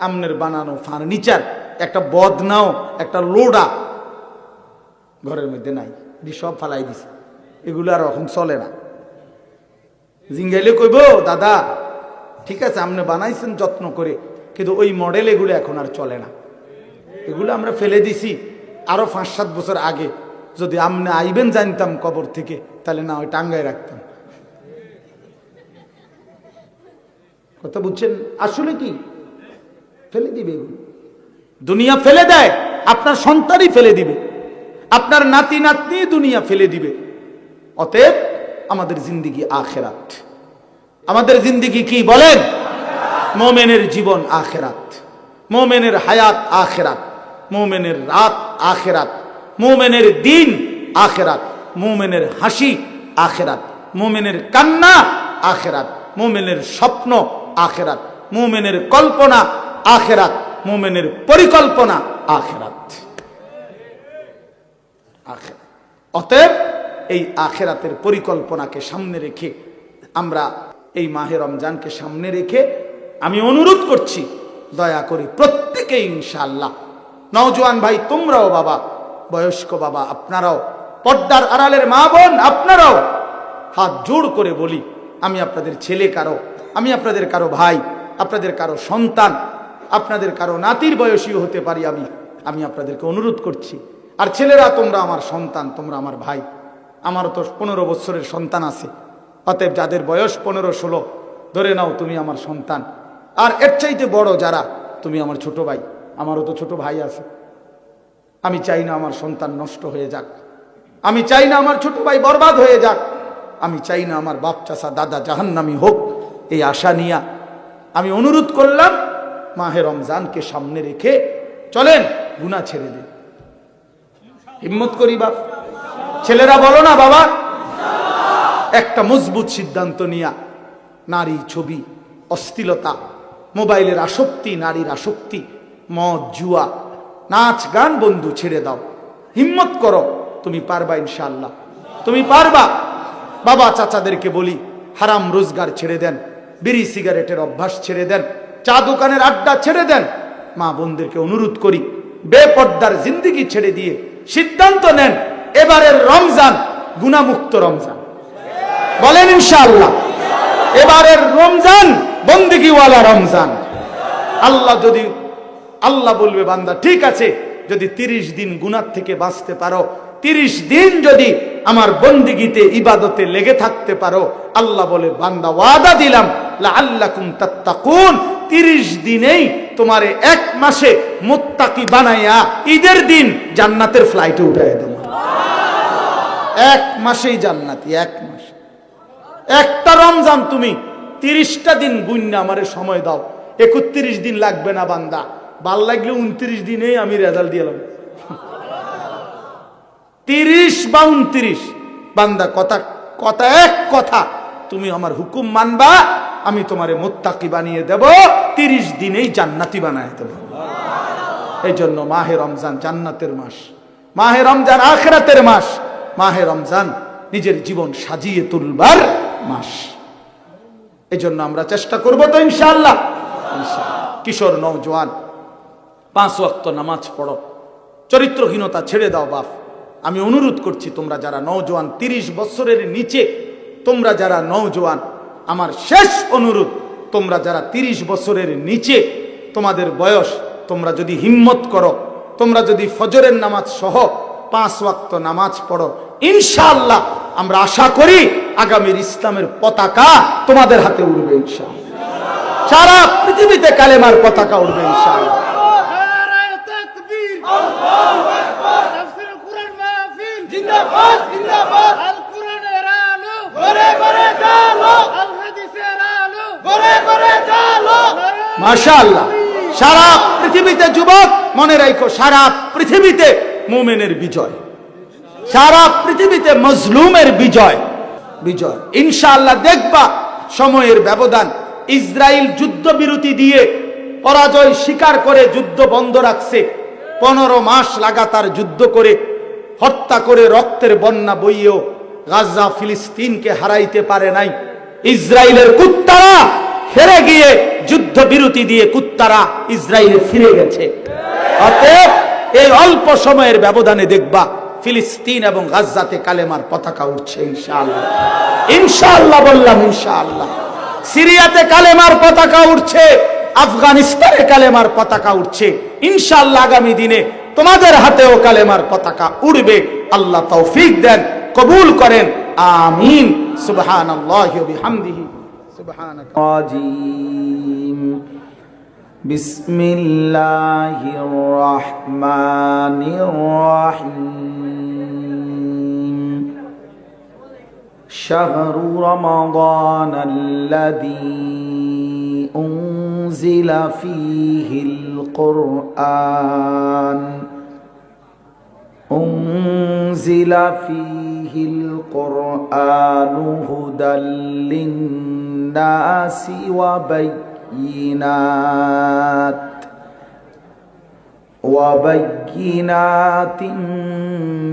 আমনের বানানো ফার্নিচার, একটা বদনাও, একটা লোডা ঘরের মধ্যে নাই, সব ফালাই দিছে। এগুলো আর এখন চলে না। জিঙ্গাইলে কইব দাদা ঠিক আছে আপনি বানাইছেন যত্ন করে, কিন্তু ওই মডেল এগুলো এখন আর চলে না, এগুলো আমরা ফেলে দিছি। আরো 5-7 বছর আগে যদি আপনি আইবেন জানতাম কবর থেকে, তাহলে না ওই টাঙ্গায় রাখতাম। কথা বুঝছেন? আসলে কি ফেলে দিবে এগুলো, দুনিয়া ফেলে দেয়, আপনার সন্তানই ফেলে দিবে, আপনার নাতি নাতনি দুনিয়া ফেলে দিবে। অতএব আমাদের জিন্দিগি আখেরাত। আমাদের জিন্দিগি কি বলেন? মোমেনের জীবন আখেরাত, মোমেনের হায়াত আখেরাত, মোমেনের রাত আখেরাত, মোমেনের দিন আখেরাত, মোমেনের হাসি আখেরাত, মোমেনের কান্না আখেরাত, মোমেনের স্বপ্ন আখেরাত, মোমেনের কল্পনা আখেরাত, মোমেনের পরিকল্পনা আখেরাত। অতএব এই আখেরাতের পরিকল্পনাকে সামনে রেখে, আমরা এই মাহে রমজানকে সামনে রেখে আমি অনুরোধ করছি, দয়া করে প্রত্যেকে ইনশাআল্লাহ, নওজোয়ান ভাই তোমরাও বাবা, বয়স্ক বাবা আপনারাও, পর্দার আড়ালের মা বোন আপনারাও, হাত জোড় করে বলি, আমি আপনাদের ছেলে কারো, আমি আপনাদের কারো ভাই, আপনাদের কারো সন্তান, আপনাদের কারো নাতির বয়সীও হতে পারি আমি আপনাদেরকে অনুরোধ করছি। আর ছেলেরা তোমরা আমার সন্তান, তোমরা আমার ভাই। আমারও তো 15 বছরের সন্তান আছে। অতএব যাদের বয়স 15-16 ধরে নাও তুমি আমার সন্তান। আর এর চাইতে বড় যারা, তুমি আমার ছোট ভাই, আমারও তো ছোট ভাই আছে। আমি চাই না আমার সন্তান নষ্ট হয়ে যাক, আমি চাই না আমার ছোট ভাই বরবাদ হয়ে যাক, আমি চাই না আমার বাপ চাচা দাদা জাহান্নামী হোক। এই আশা নিয়ে আমি অনুরোধ করলাম, মাহে রমজানকে সামনে রেখে চলেন গুনাহ ছেড়ে দেন। হিম্মত করি বাপ, ছেলেরা বলো না বাবা, একটা মজবুত সিদ্ধান্ত নিয়া নারী ছবি, অশ্লীলতা, মোবাইলের আসক্তি, নারীর আসক্তি, মদ, জুয়া, নাচ গান বন্ধু ছেড়ে দাও। হিম্মত করো, তুমি পারবা ইনশাআল্লাহ, তুমি পারবা। বাবা চাচাদেরকে বলি হারাম রোজগার ছেড়ে দেন, বিড়ি সিগারেটের অভ্যাস ছেড়ে দেন, চা দোকানের আড্ডা ছেড়ে দেন। মা বোনদেরকে অনুরোধ করি বেপর্দার জিন্দেগি ছেড়ে দিয়ে সিদ্ধান্ত নেন এবারের রমজান গুনাহমুক্ত রমজান। বলেন ইনশাআল্লাহ, এবারের রমজান বন্দেগীওয়ালা রমজান। আল্লাহ বলবে বান্দা ঠিক আছে, যদি 30 দিন গুনাহ থেকে বাঁচতে পারো, 30 দিন যদি আমার বন্দেগীতে ইবাদতে লেগে থাকতে পারো, আল্লাহ বলে বান্দা ওয়াদা দিলাম লাআল্লাকুম তাত্তাকুন, 30 দিনেই তোমারে 1 মাসে মুত্তাকি বানাইয়া ঈদের দিন জান্নাতের ফ্লাইটে উঠাইয়া দেব। 1 মাসেই জান্নাতি, 1 মাস। একটা রমজান তুমি 30টা দিন গুণনা আমারে সময় দাও, 31 দিন লাগবে না বান্দা, ভাল লাগলে 29 দিনেই আমি রেজাল্ট দিলাম। 30 বা 29 বান্দা কথা এক কথা, তুমি আমার হুকুম মানবা, আমি তোমারে মুত্তাকি বানিয়ে দেব, 30 দিনেই জান্নাতি বানায় দেব। এই জন্য মাহে রমজান জান্নাতের মাস, মাহে রমজান আখিরাতের মাস, মাহে রমজান নিজের জীবন সাজিয়ে তুলবার মাস। এই জন্য আমরা চেষ্টা করব তো ইনশাআল্লাহ। কিশোর নওজোয়ান 5 ওয়াক্ত নামাজ পড়ো, চরিত্রহীনতা ছেড়ে দাও বাপ। আমি অনুরোধ করছি তোমরা যারা নওজোয়ান, 30 বছরের নিচে তোমরা যারা নওজোয়ান, আমার শেষ অনুরোধ, তোমরা যারা 30 বছরের নিচে তোমাদের বয়স, তোমরা যদি হিম্মত করো, তোমরা যদি ফজরের নামাজ সহ 5 ওয়াক্ত নামাজ পড়ো, ইনশাআল্লাহ আমরা আশা করি আগামীর ইসলামের পতাকা তোমাদের হাতে উড়বে ইনশাআল্লাহ। সারা পৃথিবীতে কালেমার পতাকা উড়বে ইনশাআল্লাহ। মাশাআল্লাহ, সারা পৃথিবীতে যুবক মনে রাখো, সারা পৃথিবীতে মুমিনের বিজয়, সারা পৃথিবীতে মজলুমের বিজয়। বিজয় ইনশাআল্লাহ দেখবা। সময়ের ব্যবধান, ইসরায়েল যুদ্ধবিরতি দিয়ে পরাজয় স্বীকার করে যুদ্ধ বন্ধ রাখছে। 15 মাস লাগাতার যুদ্ধ করে, হত্যা করে, রক্তের বন্যা বইয়েও গাজা ফিলিস্তিনকে হারাইতে পারে নাই। ইসরায়েলের কুত্তারা হেরে গিয়ে যুদ্ধবিরতি দিয়ে কুত্তারা ইসরায়েলে ফিরে গেছে। অতএব এই অল্প সময়ের ব্যবধানে দেখবা ফিলিস্তিন এবং গাজাতে কালেমার পতাকা উঠছে ইনশাআল্লাহ। ইনশাআল্লাহ বললাম, ইনশাআল্লাহ। সিরিয়াতে কালেমার পতাকা উঠছে, আফগানিস্তানে কালেমার পতাকা উঠছে। ইনশাআল্লাহ আগামী দিনে তোমাদের হাতেও কালেমার পতাকা উড়বে। আল্লাহ তৌফিক দেন, কবুল করেন, আমিন। সুবহানাল্লাহি ওয়া বিহামদিহি, সুবহানাকা রাজিম। বিসমিল্লাহির রহমানির রহিম। শাহরু রমাদানাল্লাযী উনজিলা ফীহিল কুরআন উনজিলা ফীহিল কুরআনু হুদাল লিন্নাসি ওয়া وبينات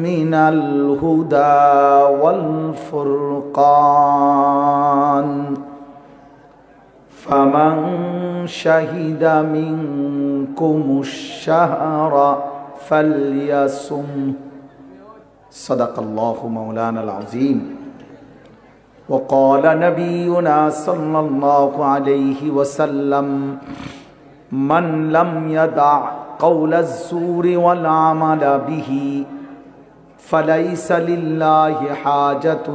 من الهدى والفرقان فمن شهد منكم الشهر فليصم صدق الله مولانا العظيم. وقال نبينا صلى الله عليه وسلم من لم يدع قول الزور والعمل به فليس لله حاجة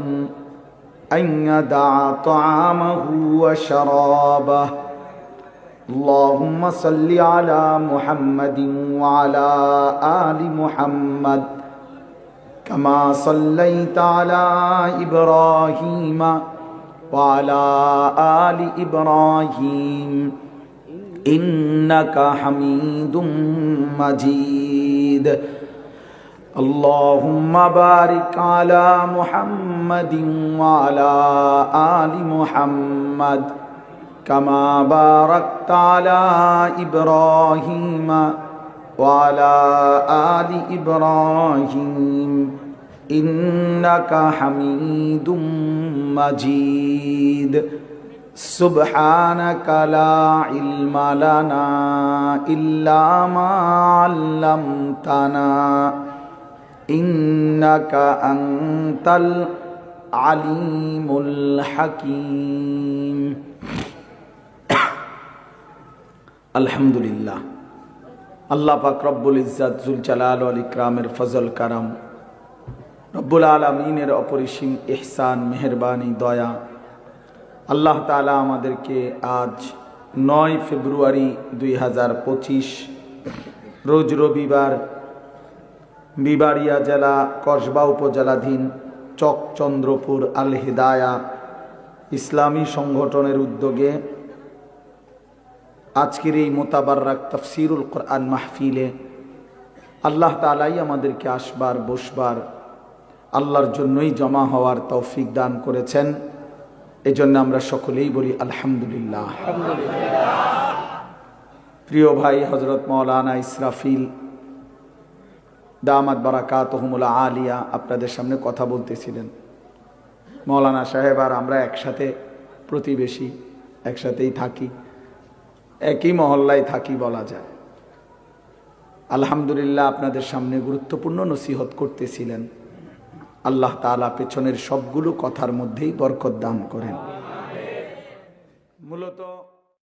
أن يدع طعامه وشرابه. اللهم صل على محمد وعلى آل محمد كما صليت على إبراهيم وعلى آل إبراهيم إنك حميد مجيد اللهم بارك على محمد وعلى آل محمد كما باركت على إبراهيم وعلى آل إبراهيم إنك حميد مجيد سبحانك لا علم لنا إلا ما علمتنا إنك أنت العليم الحكيم الحمد لله আল্লাহ পাক রব্বুল ইজ্জাত জুল জালাল ওয়াল ইকরামের ফজল কারাম রব্বুল আলামিনের অপরিসীম ইহসান মেহেরবানি দয়া আল্লাহ তাআলা আমাদেরকে আজ 9 ফেব্রুয়ারি 2025 রোজ রবিবার বিবাড়িয়া জেলা কসবা উপজেলাধীন চকচন্দ্রপুর আল হিদায়া ইসলামী সংগঠনের উদ্যোগে আজকের এই মোতাবাররাক তাফসিরুল কোরআন মাহফিলে আল্লাহ তাআলাই আমাদেরকে আসবার বসবার আল্লাহর জন্যই জমা হওয়ার তৌফিক দান করেছেন। এজন্য আমরা সকলেই বলি আলহামদুলিল্লাহ। প্রিয় ভাই হযরত মাওলানা ইসরাফিল দামাত বারাকাতুহুমুল আলিয়া আপনাদের সামনে কথা বলতেছিলেন। মাওলানা সাহেব আর আমরা একসাথে প্রতিবেশী, একসাথেই থাকি, একই মহল্লায় থাকি বলা যায়। আলহামদুলিল্লাহ আপনাদের সামনে গুরুত্বপূর্ণ নসিহত করতেছিলেন। আল্লাহ তাআলা পেছনের সবগুলো কথার মধ্যেই বরকত দান করেন। মূলত